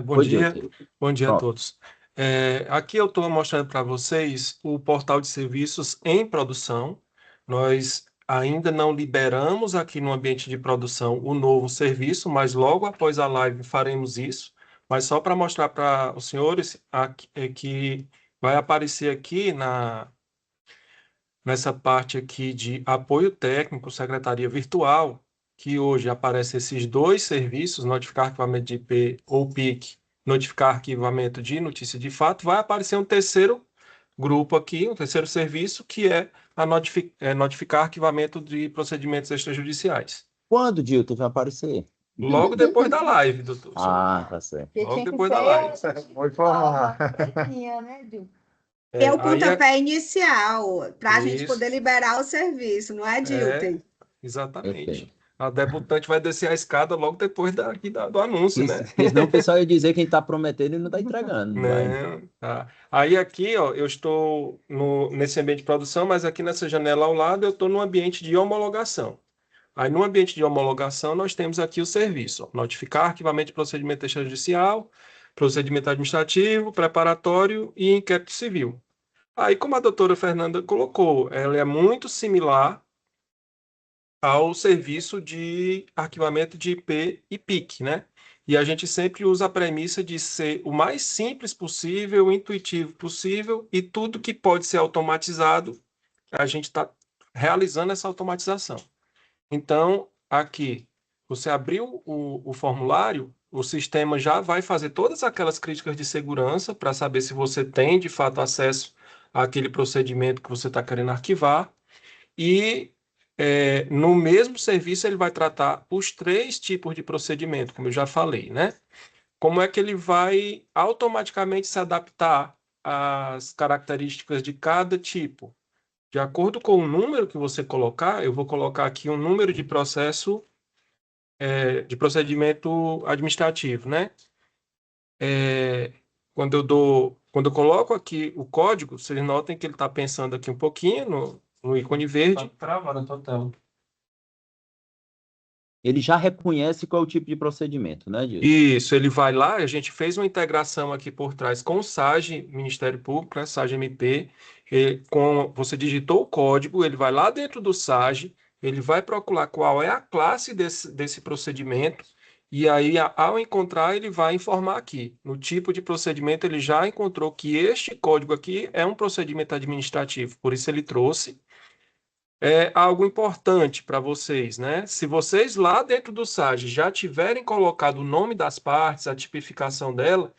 bom Oi, dia. Dilton. Bom dia a Pronto. todos. Aqui eu estou mostrando para vocês o portal de serviços em produção. Nós ainda não liberamos aqui no ambiente de produção o novo serviço, mas logo após a live faremos isso. Mas só para mostrar para os senhores que vai aparecer aqui nessa parte aqui de apoio técnico, secretaria virtual, que hoje aparecem esses dois serviços, notificar arquivamento de IP ou PIC, notificar arquivamento de notícia de fato, vai aparecer um terceiro grupo aqui, um terceiro serviço, que é notificar arquivamento de procedimentos extrajudiciais. Quando, Dilton, vai aparecer? Logo depois da live, doutor. Ah, tá certo. Logo depois da live. Vou informar. Né, Dilton? É o Aí pontapé inicial, para a gente Isso. poder liberar o serviço, não é, Dilton? Exatamente. Perfeito. A debutante vai descer a escada logo depois do anúncio, né? Porque senão o pessoal ia dizer que a gente está prometendo e não está entregando, não vai? Não, tá. Aí aqui, ó, eu estou nesse ambiente de produção, mas aqui nessa janela ao lado eu estou no ambiente de homologação. Aí no ambiente de homologação nós temos aqui o serviço, ó, notificar arquivamento de procedimento extrajudicial, procedimento administrativo, preparatório e inquérito civil. Aí, como a doutora Fernanda colocou, ela é muito similar ao serviço de arquivamento de IP e PIC, né? E a gente sempre usa a premissa de ser o mais simples possível, intuitivo possível, e tudo que pode ser automatizado, a gente está realizando essa automatização. Então, aqui, você abriu o formulário, o sistema já vai fazer todas aquelas críticas de segurança para saber se você tem, de fato, acesso àquele procedimento que você está querendo arquivar. E no mesmo serviço ele vai tratar os 3 tipos de procedimento, como eu já falei, né? Como é que ele vai automaticamente se adaptar às características de cada tipo? De acordo com o número que você colocar, eu vou colocar aqui um número de processo, de procedimento administrativo, né? Quando eu coloco aqui o código, vocês notem que ele está pensando aqui um pouquinho no ícone verde. Tá travado a tua tela. Ele já reconhece qual é o tipo de procedimento, né, Dilson? Isso, ele vai lá, a gente fez uma integração aqui por trás com o SAGE, Ministério Público, né, SAGE MP, você digitou o código, ele vai lá dentro do SAGE, ele vai procurar qual é a classe desse procedimento, e aí, ao encontrar, ele vai informar aqui. No tipo de procedimento, ele já encontrou que este código aqui é um procedimento administrativo, por isso ele trouxe. É algo importante para vocês, né? Se vocês lá dentro do SAGE já tiverem colocado o nome das partes, a tipificação dela,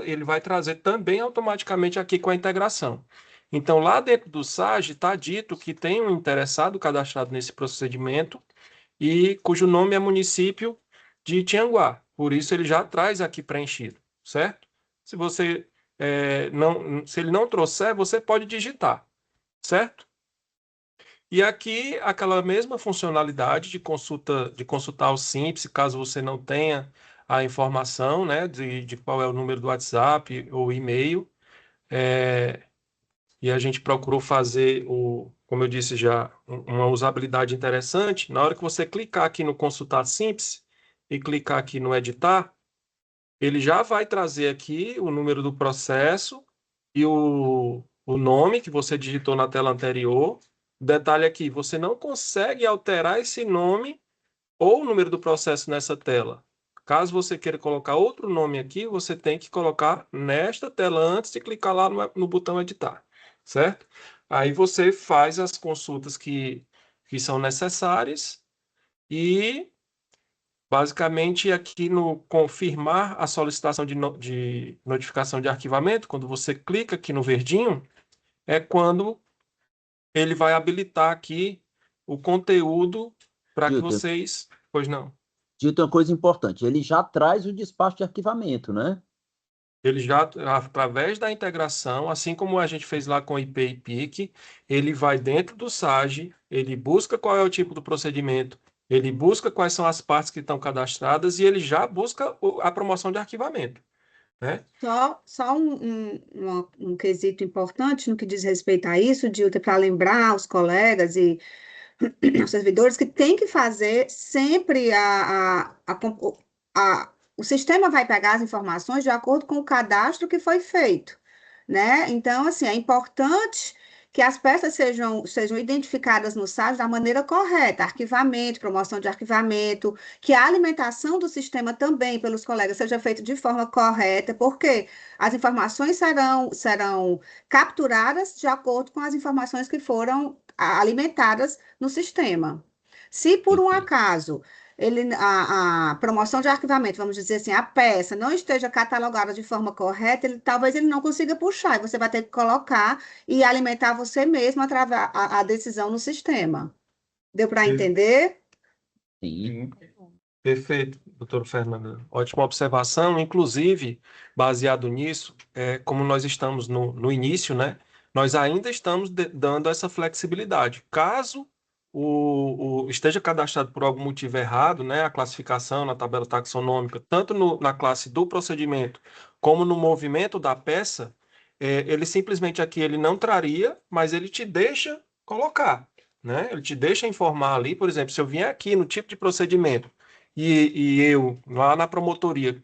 ele vai trazer também automaticamente aqui com a integração. Então, lá dentro do SAGE está dito que tem um interessado cadastrado nesse procedimento e cujo nome é município de Tianguá. Por isso, ele já traz aqui preenchido, certo? Se você se ele não trouxer, você pode digitar, certo? E aqui, aquela mesma funcionalidade de consultar o Simples, caso você não tenha a informação, né, de qual é o número do WhatsApp ou e-mail. E a gente procurou fazer, como eu disse já, uma usabilidade interessante. Na hora que você clicar aqui no Consultar Simples e clicar aqui no Editar, ele já vai trazer aqui o número do processo e o nome que você digitou na tela anterior. Detalhe aqui, você não consegue alterar esse nome ou o número do processo nessa tela. Caso você queira colocar outro nome aqui, você tem que colocar nesta tela antes de clicar lá no botão editar, certo? Aí você faz as consultas que são necessárias e, basicamente, aqui no confirmar a solicitação de notificação de arquivamento, quando você clica aqui no verdinho, é quando ele vai habilitar aqui o conteúdo para que Dilton, vocês... Pois não. Dilton, uma coisa importante, ele já traz o despacho de arquivamento, né? Ele já, através da integração, assim como a gente fez lá com IP e PIC, ele vai dentro do SAGE, ele busca qual é o tipo do procedimento, ele busca quais são as partes que estão cadastradas e ele já busca a promoção de arquivamento, né? Só um quesito importante no que diz respeito a isso, Dilton, para lembrar os colegas e os servidores que tem que fazer sempre o sistema vai pegar as informações de acordo com o cadastro que foi feito, né? Então, assim, é importante que as peças sejam identificadas no site da maneira correta, arquivamento, promoção de arquivamento, que a alimentação do sistema também pelos colegas seja feita de forma correta, porque as informações serão capturadas de acordo com as informações que foram alimentadas no sistema. Se por um acaso a promoção de arquivamento, vamos dizer assim, a peça não esteja catalogada de forma correta, talvez ele não consiga puxar, e você vai ter que colocar e alimentar você mesmo através a decisão no sistema. Deu para entender? Sim. Perfeito, doutor Fernando. Ótima observação. Inclusive, baseado nisso, como nós estamos no início, né? Nós ainda estamos dando essa flexibilidade. Caso esteja cadastrado por algum motivo errado, né, a classificação na tabela taxonômica, tanto na classe do procedimento como no movimento da peça, ele simplesmente aqui ele não traria, mas ele te deixa colocar, né? Ele te deixa informar ali, por exemplo, se eu vier aqui no tipo de procedimento e eu, lá na promotoria,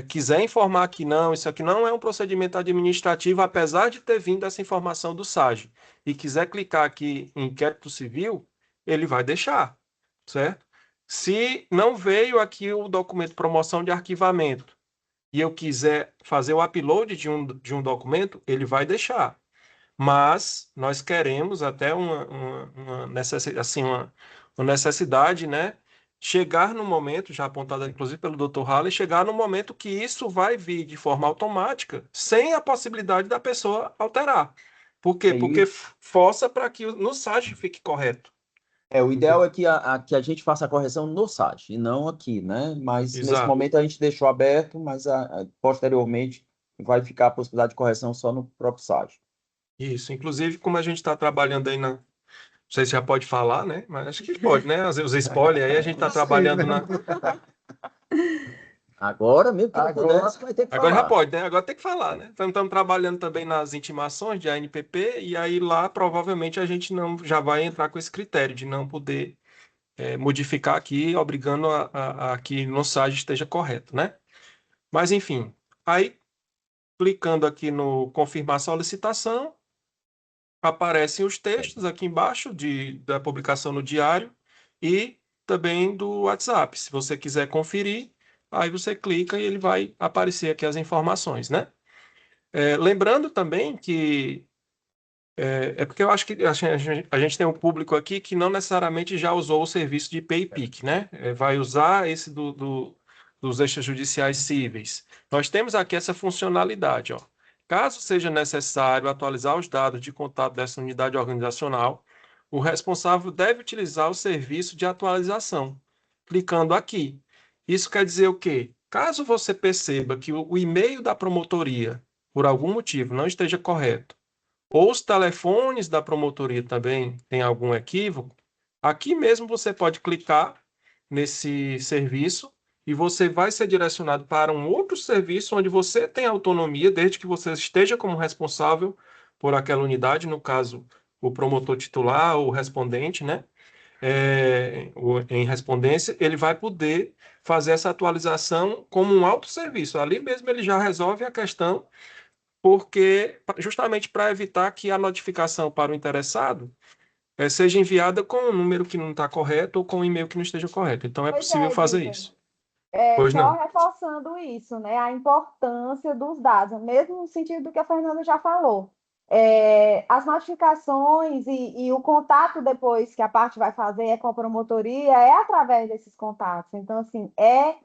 quiser informar que não, isso aqui não é um procedimento administrativo, apesar de ter vindo essa informação do SAGE, e quiser clicar aqui em inquérito civil, ele vai deixar, certo? Se não veio aqui o documento promoção de arquivamento e eu quiser fazer o upload de um documento, ele vai deixar. Mas nós queremos até uma necessidade, assim, uma necessidade, né? Chegar no momento, já apontada inclusive pelo Dr. Halley, chegar no momento que isso vai vir de forma automática, sem a possibilidade da pessoa alterar. Por quê? Porque força para que no site fique correto. O ideal é que que a gente faça a correção no site e não aqui, né? Mas nesse Exato. momento a gente deixou aberto, mas posteriormente vai ficar a possibilidade de correção só no próprio site. Isso. Inclusive, como a gente está trabalhando aí Não sei se já pode falar, né? Mas acho que pode, né? Os spoilers aí, a gente está trabalhando né? Agora mesmo que não Agora- pudesse, vai ter que Agora já falar. pode, né? Agora tem que falar, né? Estamos trabalhando também nas intimações de ANPP e aí lá provavelmente a gente não já vai entrar com esse critério de não poder modificar aqui, obrigando a que no SAG esteja correto, né? Mas enfim, aí clicando aqui no confirmar solicitação, aparecem os textos aqui embaixo da publicação no diário e também do WhatsApp. Se você quiser conferir, aí você clica e ele vai aparecer aqui as informações, né? Lembrando também que porque eu acho que a gente tem um público aqui que não necessariamente já usou o serviço de PayPic, né? Vai usar esse dos extrajudiciais cíveis. Nós temos aqui essa funcionalidade, ó. Caso seja necessário atualizar os dados de contato dessa unidade organizacional, o responsável deve utilizar o serviço de atualização, clicando aqui. Isso quer dizer o quê? Caso você perceba que o e-mail da promotoria, por algum motivo, não esteja correto, ou os telefones da promotoria também têm algum equívoco, aqui mesmo você pode clicar nesse serviço e você vai ser direcionado para um outro serviço onde você tem autonomia, desde que você esteja como responsável por aquela unidade, no caso, o promotor titular ou o respondente, né? Em respondência, ele vai poder fazer essa atualização como um autosserviço. Ali mesmo ele já resolve a questão porque justamente para evitar que a notificação para o interessado seja enviada com um número que não está correto ou com um e-mail que não esteja correto. Então é Pois possível fazer Vitor. isso. Pois Só não. reforçando isso, né? A importância dos dados, mesmo no sentido do que a Fernanda já falou. As notificações e o contato depois que a parte vai fazer com a promotoria é através desses contatos. Então, assim, é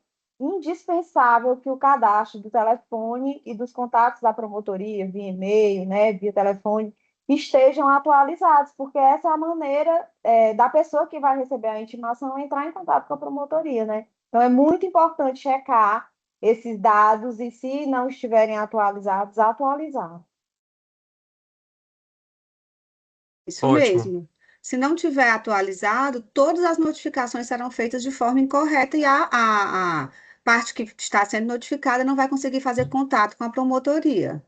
indispensável que o cadastro do telefone e dos contatos da promotoria, via e-mail, né, via telefone, estejam atualizados, porque essa é a maneira da pessoa que vai receber a intimação entrar em contato com a promotoria, né? Então, é muito importante checar esses dados e, se não estiverem atualizados, atualizar. Isso Ótimo. mesmo. Se não tiver atualizado, todas as notificações serão feitas de forma incorreta e a parte que está sendo notificada não vai conseguir fazer contato com a promotoria.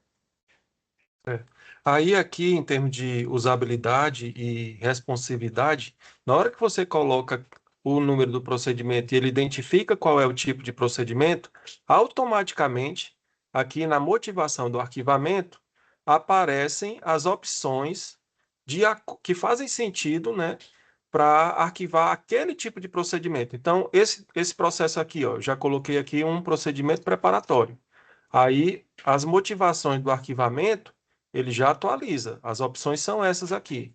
Aí aqui, em termos de usabilidade e responsividade, na hora que você coloca o número do procedimento e ele identifica qual é o tipo de procedimento, automaticamente, aqui na motivação do arquivamento, aparecem as opções que fazem sentido, né, para arquivar aquele tipo de procedimento. Então, esse processo aqui, ó, já coloquei aqui um procedimento preparatório. Aí, as motivações do arquivamento, ele já atualiza. As opções são essas aqui.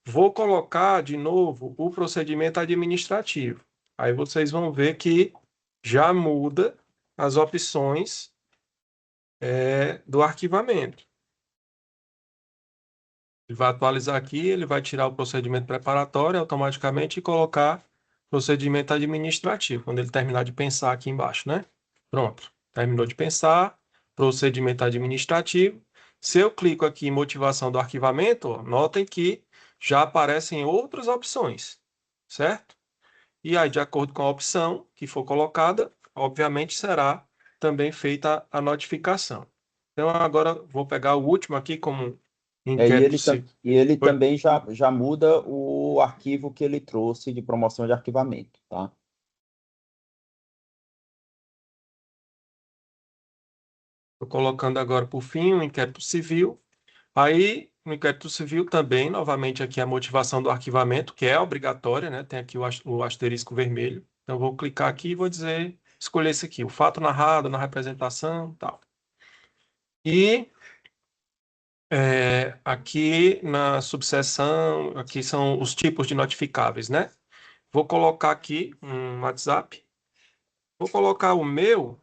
Vou colocar de novo o procedimento administrativo. Aí vocês vão ver que já muda as opções do arquivamento. Ele vai atualizar aqui, ele vai tirar o procedimento preparatório automaticamente e colocar procedimento administrativo, quando ele terminar de pensar aqui embaixo, né? Pronto. Terminou de pensar, procedimento administrativo. Se eu clico aqui em motivação do arquivamento, ó, notem que já aparecem outras opções, certo? E aí, de acordo com a opção que for colocada, obviamente será também feita a notificação. Então, agora vou pegar o último aqui como inquérito. E ele Oi? também já muda o arquivo que ele trouxe de promoção de arquivamento, tá? Estou colocando agora, por fim, o inquérito civil. Aí, no inquérito civil também, novamente aqui a motivação do arquivamento, que é obrigatória, né? Tem aqui o asterisco vermelho. Então, eu vou clicar aqui e vou dizer, escolher esse aqui, o fato narrado na representação, tal. E aqui na subseção, aqui são os tipos de notificáveis, né? Vou colocar aqui um WhatsApp. Vou colocar o meu,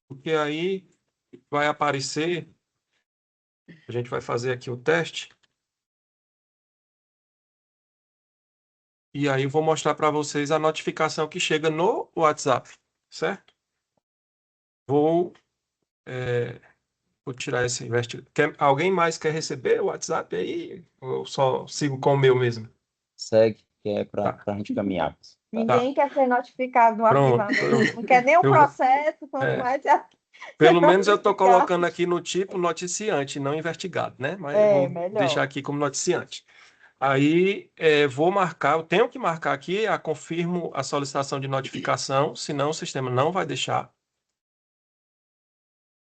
porque aí vai aparecer. A gente vai fazer aqui o teste. E aí eu vou mostrar para vocês a notificação que chega no WhatsApp, certo? Vou tirar esse investigador. Alguém mais quer receber o WhatsApp aí? Ou eu só sigo com o meu mesmo? Segue, que é para Tá. a gente caminhar. Ninguém quer ser notificado no Pronto. arquivamento. Não quer nem o Eu- processo, quanto mais Pelo menos eu estou notificado. colocando aqui no tipo noticiante, não investigado, né? Mas eu vou melhor. deixar aqui como noticiante. Aí vou marcar, eu tenho que marcar aqui, confirmo a solicitação de notificação, senão o sistema não vai deixar.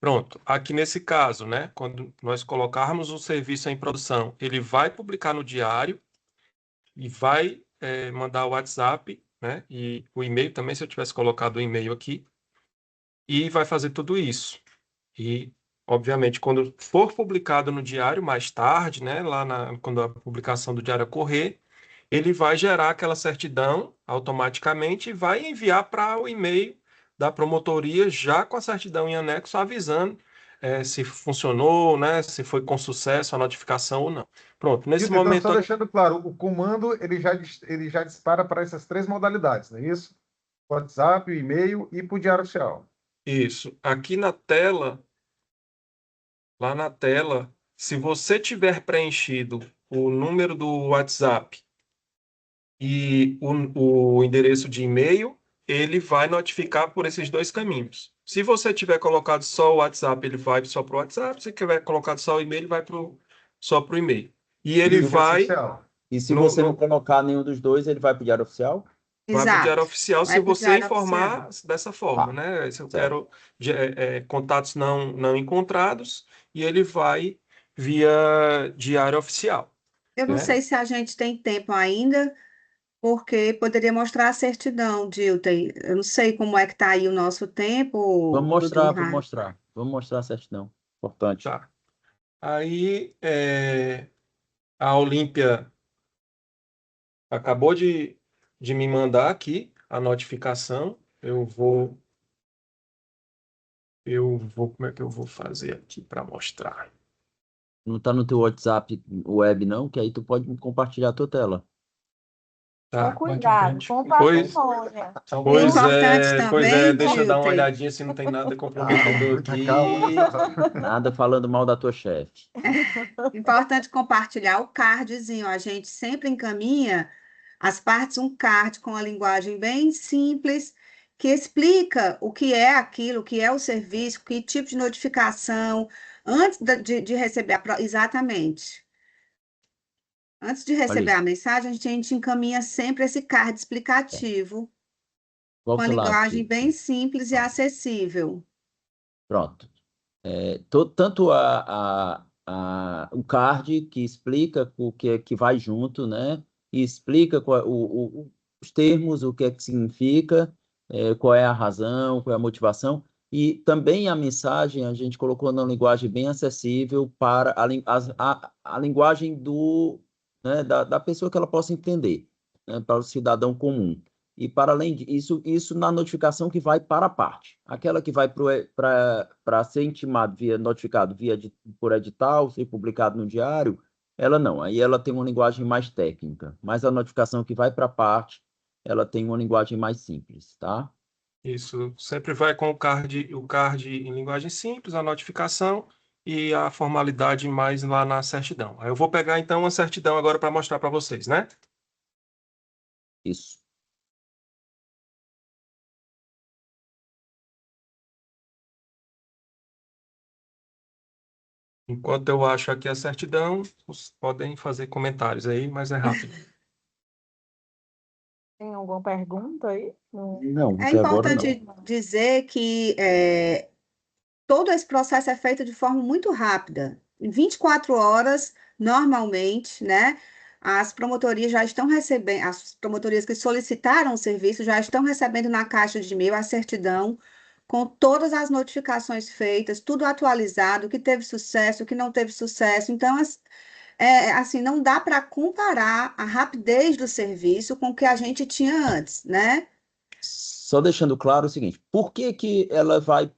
Pronto, aqui nesse caso, né, quando nós colocarmos o serviço em produção, ele vai publicar no diário e vai mandar o WhatsApp, né, e o e-mail também, se eu tivesse colocado o e-mail aqui, e vai fazer tudo isso. E, obviamente, quando for publicado no diário, mais tarde, né, quando a publicação do diário ocorrer, ele vai gerar aquela certidão automaticamente e vai enviar para o e-mail da promotoria, já com a certidão em anexo, avisando se funcionou, né, se foi com sucesso a notificação ou não. Pronto, nesse Isso, então, momento... só deixando claro, o comando ele já dispara para essas 3 modalidades, não é isso? WhatsApp, e-mail e para o Diário Oficial. Isso. Aqui na tela, lá na tela, se você tiver preenchido o número do WhatsApp e o endereço de e-mail, ele vai notificar por esses 2 caminhos. Se você tiver colocado só o WhatsApp, ele vai só para o WhatsApp. Se tiver colocado só o e-mail, ele vai só para o e-mail. E ele E o vai... oficial. E se você não colocar nenhum dos dois, ele vai para o Diário Oficial? Vai para o Diário Exato. Oficial Vai se pro você Diário informar dessa forma, Tá, né? Se eu certo. quero contatos não encontrados, e ele vai via Diário Oficial, Eu não né? sei se a gente tem tempo ainda, porque poderia mostrar a certidão, Dilton. Eu não sei como é que está aí o nosso tempo, Vamos doutor mostrar, Raio. Vamos mostrar a certidão. Importante. Tá. Aí a Olímpia acabou de me mandar aqui a notificação. Como é que eu vou fazer aqui para mostrar? Não está no teu WhatsApp web, não? Que aí tu pode compartilhar a tua tela. Tá. Com cuidado, com Pois, parcimônia. pois Importante é, também, deixa eu dar uma Dilton. olhadinha se não tem nada comprometedor Muita aqui. calma. Nada falando mal da tua chefe. Importante compartilhar o cardzinho. A gente sempre encaminha as partes, um card com a linguagem bem simples, que explica o que é aquilo, o que é o serviço, que tipo de notificação, antes de receber exatamente. Antes de Olha receber aí. a mensagem, a gente encaminha sempre esse card explicativo, com a Volta lá. linguagem bem simples e acessível. Pronto. Tanto o card que explica o que vai junto, né? E explica os termos, o que é que significa, qual é a razão, qual é a motivação. E também a mensagem a gente colocou numa linguagem bem acessível para a linguagem né, da pessoa que ela possa entender, né, para o cidadão comum. E, para além disso, isso na notificação que vai para a parte. Aquela que vai para ser intimado, notificado por edital, ser publicado no diário, ela não. Aí ela tem uma linguagem mais técnica. Mas a notificação que vai para a parte, ela tem uma linguagem mais simples, tá? Isso, sempre vai com o card em linguagem simples, a notificação, e a formalidade mais lá na certidão. Aí eu vou pegar, então, a certidão agora para mostrar para vocês, né? Isso. Enquanto eu acho aqui a certidão, vocês podem fazer comentários aí, mas é rápido. Tem alguma pergunta aí? Não, É até agora não. importante dizer que todo esse processo é feito de forma muito rápida. Em 24 horas, normalmente, né? As promotorias já estão recebendo, as promotorias que solicitaram o serviço já estão recebendo na caixa de e-mail a certidão com todas as notificações feitas, tudo atualizado, o que teve sucesso, o que não teve sucesso. Então, assim, não dá para comparar a rapidez do serviço com o que a gente tinha antes, né? Só deixando claro o seguinte, por que que ela vai,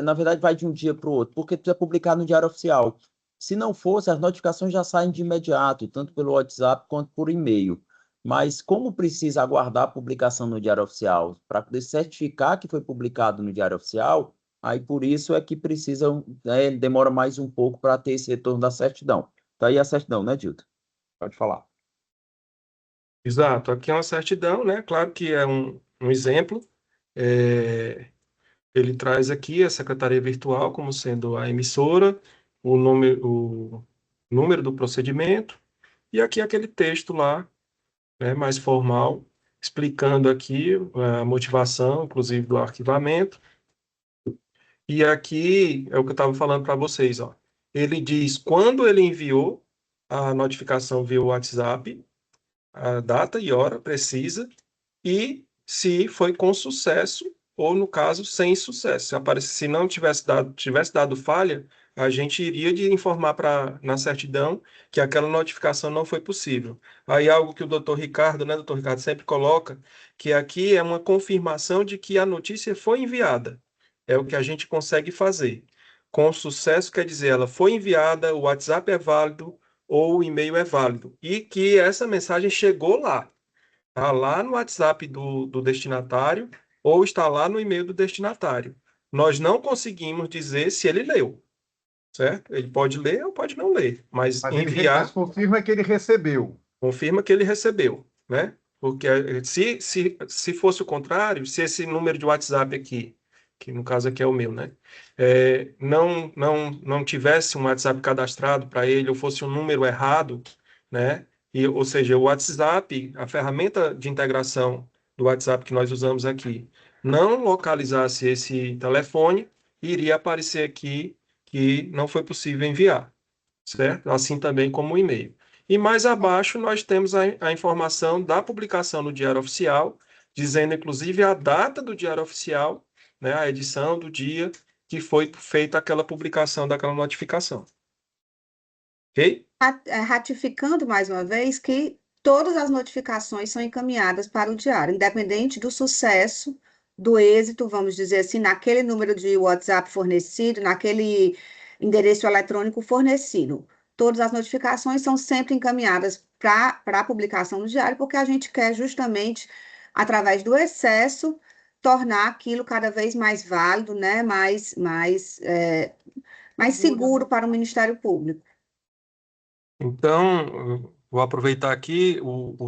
na verdade, vai de um dia para o outro? Porque precisa publicar no Diário Oficial. Se não fosse, as notificações já saem de imediato, tanto pelo WhatsApp quanto por e-mail. Mas como precisa aguardar a publicação no Diário Oficial para poder certificar que foi publicado no Diário Oficial, aí por isso é que precisa, demora mais um pouco para ter esse retorno da certidão. Tá aí a certidão, né, Dilton? Pode falar. Exato, aqui é uma certidão, né? Claro que é um exemplo. Ele traz aqui a secretaria virtual como sendo a emissora, o número do procedimento, e aqui aquele texto lá, né, mais formal, explicando aqui a motivação, inclusive, do arquivamento. E aqui é o que eu estava falando para vocês, ó. Ele diz quando ele enviou a notificação via WhatsApp, a data e hora precisa, e se foi com sucesso ou, no caso, sem sucesso. Se não tivesse dado falha, a gente iria de informar na certidão que aquela notificação não foi possível. Aí algo que o doutor Ricardo, né, doutor Ricardo sempre coloca, que aqui é uma confirmação de que a notícia foi enviada. É o que a gente consegue fazer. Com sucesso quer dizer, ela foi enviada, o WhatsApp é válido ou o e-mail é válido. E que essa mensagem chegou lá. Está lá no WhatsApp do destinatário ou está lá no e-mail do destinatário. Nós não conseguimos dizer se ele leu, certo? Ele pode ler ou pode não ler, mas Mas enviar confirma que ele recebeu. confirma que ele recebeu, né? Porque se fosse o contrário, se esse número de WhatsApp aqui, que no caso aqui é o meu, né? Não tivesse um WhatsApp cadastrado para ele, ou fosse um número errado, né? Ou seja, o WhatsApp, a ferramenta de integração do WhatsApp que nós usamos aqui, não localizasse esse telefone, iria aparecer aqui que não foi possível enviar, certo? Assim também como o e-mail. E mais abaixo nós temos a informação da publicação no Diário Oficial, dizendo inclusive a data do Diário Oficial, né, a edição do dia que foi feita aquela publicação daquela notificação. Ok? Ratificando mais uma vez que todas as notificações são encaminhadas para o diário, independente do sucesso, do êxito, vamos dizer assim, naquele número de WhatsApp fornecido, naquele endereço eletrônico fornecido. Todas as notificações são sempre encaminhadas para a publicação no diário, porque a gente quer justamente, através do excesso, tornar aquilo cada vez mais válido, né? Mais seguro para o Ministério Público. Então, eu vou aproveitar aqui,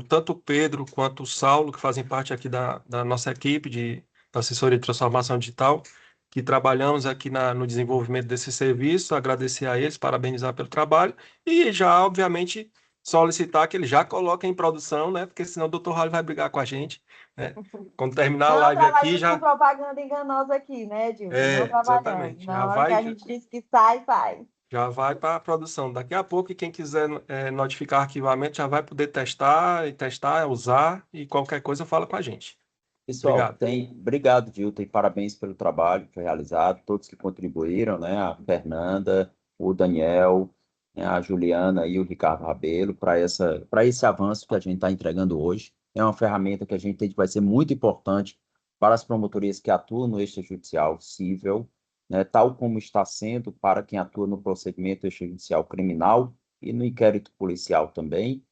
tanto o Pedro quanto o Saulo, que fazem parte aqui da nossa equipe da assessoria de transformação digital, que trabalhamos aqui no desenvolvimento desse serviço, agradecer a eles, parabenizar pelo trabalho e já, obviamente, solicitar que eles já coloquem em produção, né? Porque senão o Dr. Raul vai brigar com a gente, né? Quando terminar a Não live aqui, trabalhando com propaganda enganosa aqui, né, Dilson? Não trabalhando. exatamente, Na hora que a gente diz que sai, sai. já vai para a produção. Daqui a pouco, e quem quiser notificar arquivamento já vai poder testar, usar e qualquer coisa fala com a gente. Pessoal, Obrigado. obrigado, Dilton, e parabéns pelo trabalho que foi realizado, todos que contribuíram, né? A Fernanda, o Daniel, né, a Juliana e o Ricardo Rabelo, para esse avanço que a gente está entregando hoje. É uma ferramenta que a gente entende que vai ser muito importante para as promotorias que atuam no extrajudicial civil, né? Tal como está sendo para quem atua no procedimento extrajudicial criminal e no inquérito policial também,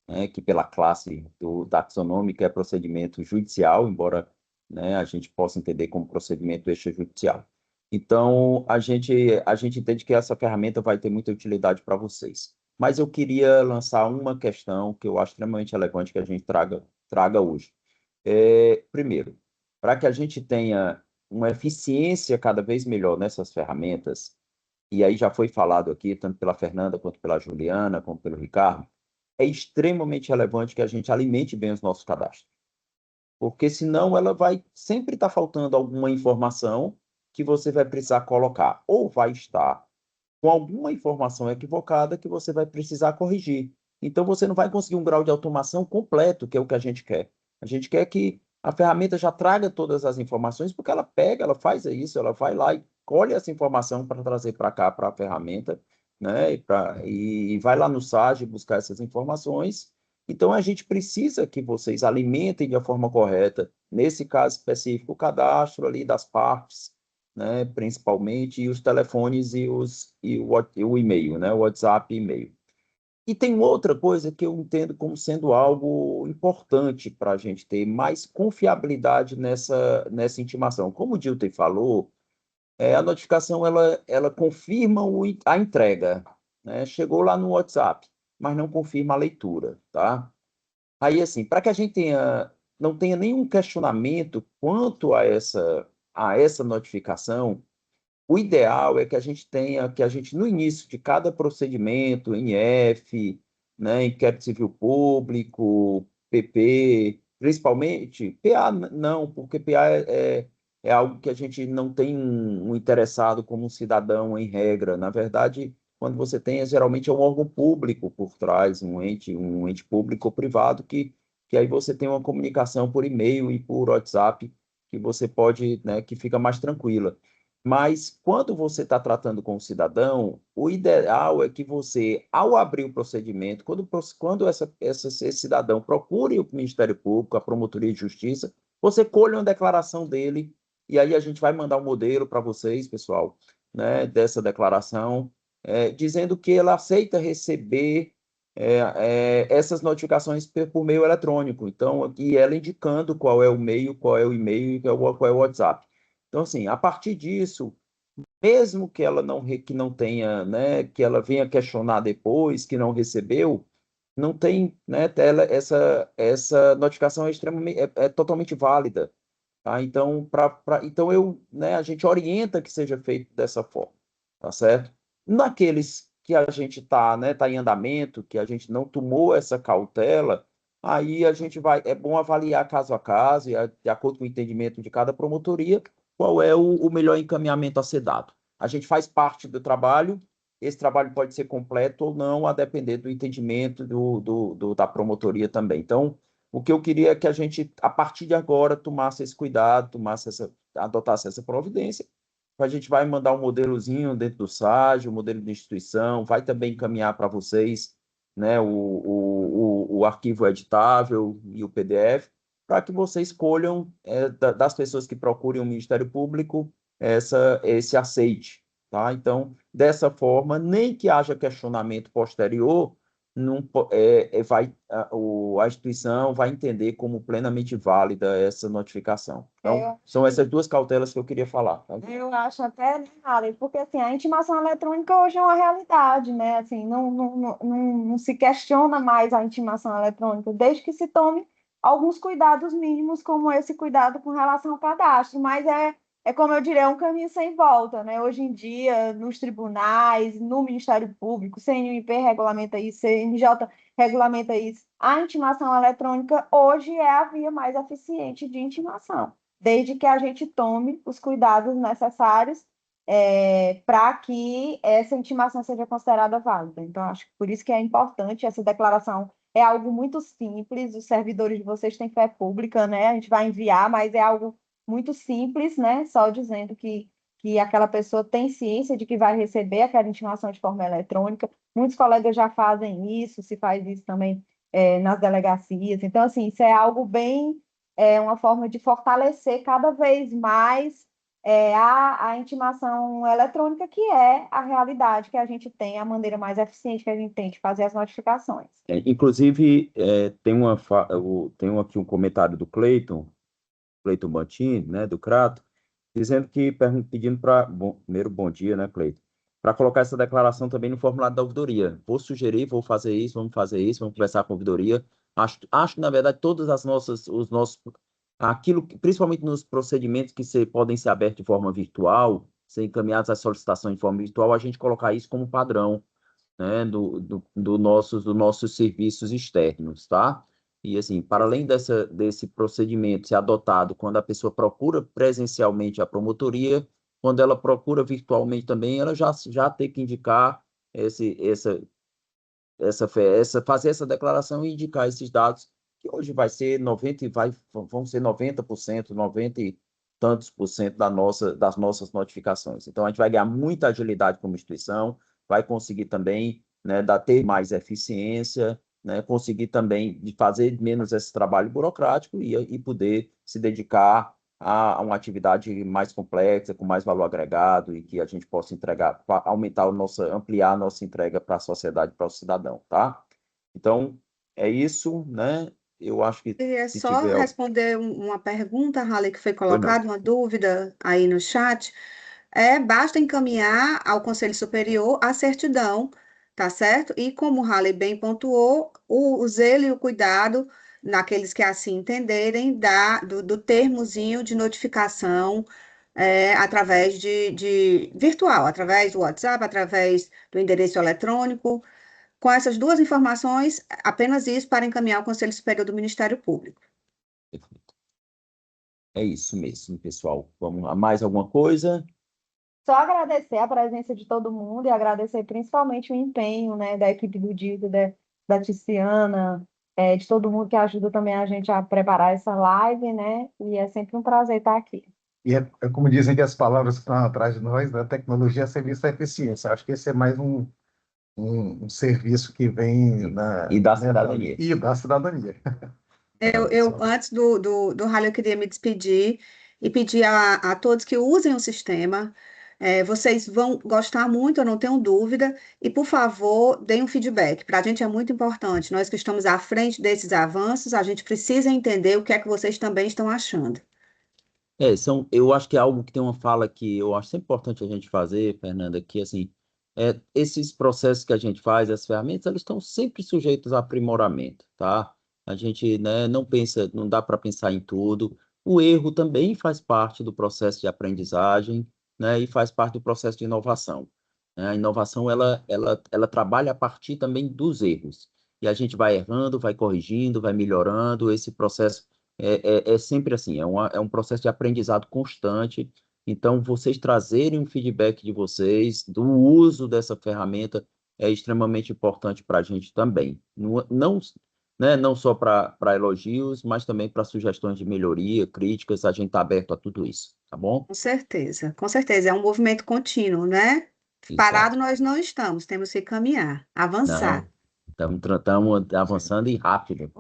né, que pela classe taxonômica é procedimento judicial, embora, né, a gente possa entender como procedimento extrajudicial. Então, a gente entende que essa ferramenta vai ter muita utilidade para vocês. Mas eu queria lançar uma questão que eu acho extremamente relevante que a gente traga hoje. Primeiro, para que a gente tenha uma eficiência cada vez melhor nessas ferramentas, e aí já foi falado aqui, tanto pela Fernanda, quanto pela Juliana, quanto pelo Ricardo, é extremamente relevante que a gente alimente bem os nossos cadastros, porque senão ela vai sempre estar faltando alguma informação que você vai precisar colocar, ou vai estar com alguma informação equivocada que você vai precisar corrigir. Então, você não vai conseguir um grau de automação completo, que é o que a gente quer. A gente quer que a ferramenta já traga todas as informações, porque ela pega, ela faz isso, ela vai lá e colhe essa informação para trazer para cá, para a ferramenta, né? E vai lá no SAGE buscar essas informações. Então, a gente precisa que vocês alimentem de forma correta, nesse caso específico, o cadastro ali das partes, né, principalmente, e os telefones e o e-mail, né, o WhatsApp e e-mail. E tem outra coisa que eu entendo como sendo algo importante para a gente ter mais confiabilidade nessa intimação. Como o Dilton falou, a notificação ela confirma a entrega, né? Chegou lá no WhatsApp, mas não confirma a leitura, tá? Aí, assim, para que a gente não tenha nenhum questionamento quanto a essa notificação, o ideal é que a gente tenha, que a gente, no início de cada procedimento, INF, né, inquérito civil público, PP, principalmente, PA não, porque PA é algo que a gente não tem um interessado como um cidadão em regra. Na verdade, quando você tem, geralmente é um órgão público por trás, um ente público ou privado, que aí você tem uma comunicação por e-mail e por WhatsApp, que você pode, né, que fica mais tranquila. Mas quando você está tratando com o cidadão, o ideal é que você, ao abrir o procedimento, quando esse cidadão procure o Ministério Público, a Promotoria de Justiça, você colhe uma declaração dele, e aí a gente vai mandar um modelo para vocês, pessoal, né, dessa declaração, dizendo que ela aceita receber essas notificações por meio eletrônico. Então, e ela indicando qual é o meio, qual é o e-mail e qual é o WhatsApp. Então, assim, a partir disso, mesmo que ela que não tenha, né, que ela venha questionar depois, que não recebeu, não tem, né, essa notificação é extremamente, é totalmente válida, tá? Então, então né, a gente orienta que seja feito dessa forma, tá certo? Naqueles que a gente está, né, tá em andamento, que a gente não tomou essa cautela, aí a gente é bom avaliar caso a caso, e de acordo com o entendimento de cada promotoria, qual é o melhor encaminhamento a ser dado. A gente faz parte do trabalho, esse trabalho pode ser completo ou não, a depender do entendimento da promotoria também. Então, o que eu queria é que a gente, a partir de agora, tomasse esse cuidado, adotasse essa providência. A gente vai mandar um modelozinho dentro do SAGE, o modelo de instituição, vai também encaminhar para vocês, né, o arquivo editável e o PDF, para que vocês escolham das pessoas que procurem o Ministério Público esse aceite, tá? Então, dessa forma, nem que haja questionamento posterior, não, a instituição vai entender como plenamente válida essa notificação. Então, são essas duas cautelas que eu queria falar. Tá? Eu acho até, né, Ale, porque assim, a intimação eletrônica hoje é uma realidade, né? Assim, não se questiona mais a intimação eletrônica, desde que se tome alguns cuidados mínimos, como esse cuidado com relação ao cadastro, mas é como eu diria, é um caminho sem volta, né? Hoje em dia, nos tribunais, no Ministério Público, CNMP regulamenta isso, CNJ regulamenta isso. A intimação eletrônica hoje é a via mais eficiente de intimação, desde que a gente tome os cuidados necessários para que essa intimação seja considerada válida. Então, acho que por isso que é importante essa declaração. É algo muito simples, os servidores de vocês têm fé pública, né? A gente vai enviar, mas é algo muito simples, né? Só dizendo que aquela pessoa tem ciência de que vai receber aquela intimação de forma eletrônica. Muitos colegas já fazem isso, se faz isso também nas delegacias. Então, assim, isso é algo bem uma forma de fortalecer cada vez mais a intimação eletrônica, que é a realidade que a gente tem, a maneira mais eficiente que a gente tem de fazer as notificações. Inclusive, tem aqui um comentário do Cleiton Bantin, né, do Crato, dizendo que, pedindo para, primeiro, bom dia, né, Cleiton? Para colocar essa declaração também no formulário da ouvidoria. Vou sugerir, vou fazer isso, vamos conversar com a ouvidoria. Acho na verdade, todas as nossas, principalmente nos procedimentos que podem ser abertos de forma virtual, ser encaminhados às solicitações de forma virtual, a gente colocar isso como padrão, né, dos nossos serviços externos, tá? E, assim, para além desse procedimento ser adotado quando a pessoa procura presencialmente a promotoria, quando ela procura virtualmente também, ela já tem que indicar fazer essa declaração e indicar esses dados, que hoje vai ser vão ser 90%, 90 e tantos por cento das nossas notificações. Então, a gente vai ganhar muita agilidade como instituição, vai conseguir também, né, ter mais eficiência, né, conseguir também de fazer menos esse trabalho burocrático e poder se dedicar a uma atividade mais complexa, com mais valor agregado e que a gente possa entregar, ampliar a nossa entrega para a sociedade, para o cidadão, tá? Então, é isso, né? Eu acho que Queria se só tiver... responder uma pergunta, Raleigh, que foi Foi não. colocada, uma dúvida aí no chat. Basta encaminhar ao Conselho Superior a certidão, tá certo? E como o Raleigh bem pontuou, o zelo e o cuidado, naqueles que assim entenderem, do termozinho de notificação através de virtual, através do WhatsApp, através do endereço eletrônico. Com essas duas informações, apenas isso para encaminhar ao Conselho Superior do Ministério Público. É isso mesmo, pessoal. Vamos a mais alguma coisa? Só agradecer a presença de todo mundo e agradecer principalmente o empenho, né, da equipe do Dido, da Tiziana, de todo mundo que ajuda também a gente a preparar essa live, né? E é sempre um prazer estar aqui. E é como dizem que as palavras que estão atrás de nós, né? Tecnologia, serviço e eficiência. Acho que esse é mais um serviço que vem E da né, cidadania. e da cidadania. Antes do Raleigh, eu queria me despedir e pedir a todos que usem o sistema. Vocês vão gostar muito, eu não tenho dúvida. E, por favor, deem um feedback. Para a gente é muito importante. Nós que estamos à frente desses avanços, a gente precisa entender o que é que vocês também estão achando. Eu acho que é algo que tem uma fala que eu acho sempre importante a gente fazer, Fernanda, que assim, esses processos que a gente faz, as ferramentas, elas estão sempre sujeitos a aprimoramento, tá? A gente, né, não dá para pensar em tudo. O erro também faz parte do processo de aprendizagem, né, e faz parte do processo de inovação, né? A inovação, ela trabalha a partir também dos erros. E a gente vai errando, vai corrigindo, vai melhorando. Esse processo é sempre assim, é um processo de aprendizado constante. Então, vocês trazerem um feedback de vocês, do uso dessa ferramenta, é extremamente importante para a gente também. Não, né, não só para elogios, mas também para sugestões de melhoria, críticas, a gente está aberto a tudo isso, tá bom? Com certeza, com certeza. É um movimento contínuo, né? Parado Exato. nós não estamos, temos que caminhar, avançar. Não, estamos avançando e rápido.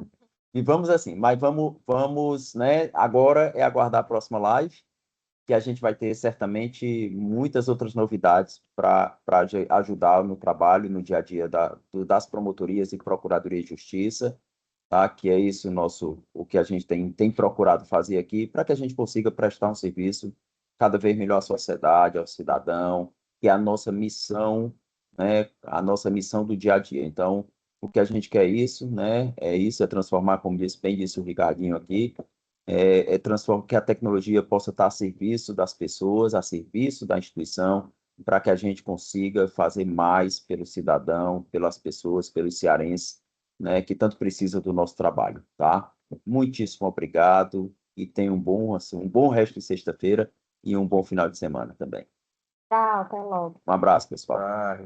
E vamos assim, mas vamos, né? Agora é aguardar a próxima live, que a gente vai ter certamente muitas outras novidades para ajudar no trabalho, no dia a dia das promotorias e Procuradoria de Justiça, tá? Que é isso o que a gente tem procurado fazer aqui, para que a gente consiga prestar um serviço cada vez melhor à sociedade, ao cidadão, que é a nossa missão, né? A nossa missão do dia a dia. Então, o que a gente quer é isso, né? É transformar, como bem disse o Ricardinho aqui, transformar que a tecnologia possa estar a serviço das pessoas, a serviço da instituição, para que a gente consiga fazer mais pelo cidadão, pelas pessoas, pelos cearenses, né, que tanto precisa do nosso trabalho, tá? Muitíssimo obrigado e tenha assim, um bom resto de sexta-feira e um bom final de semana também. Tchau, até logo. Um abraço, pessoal. Ah,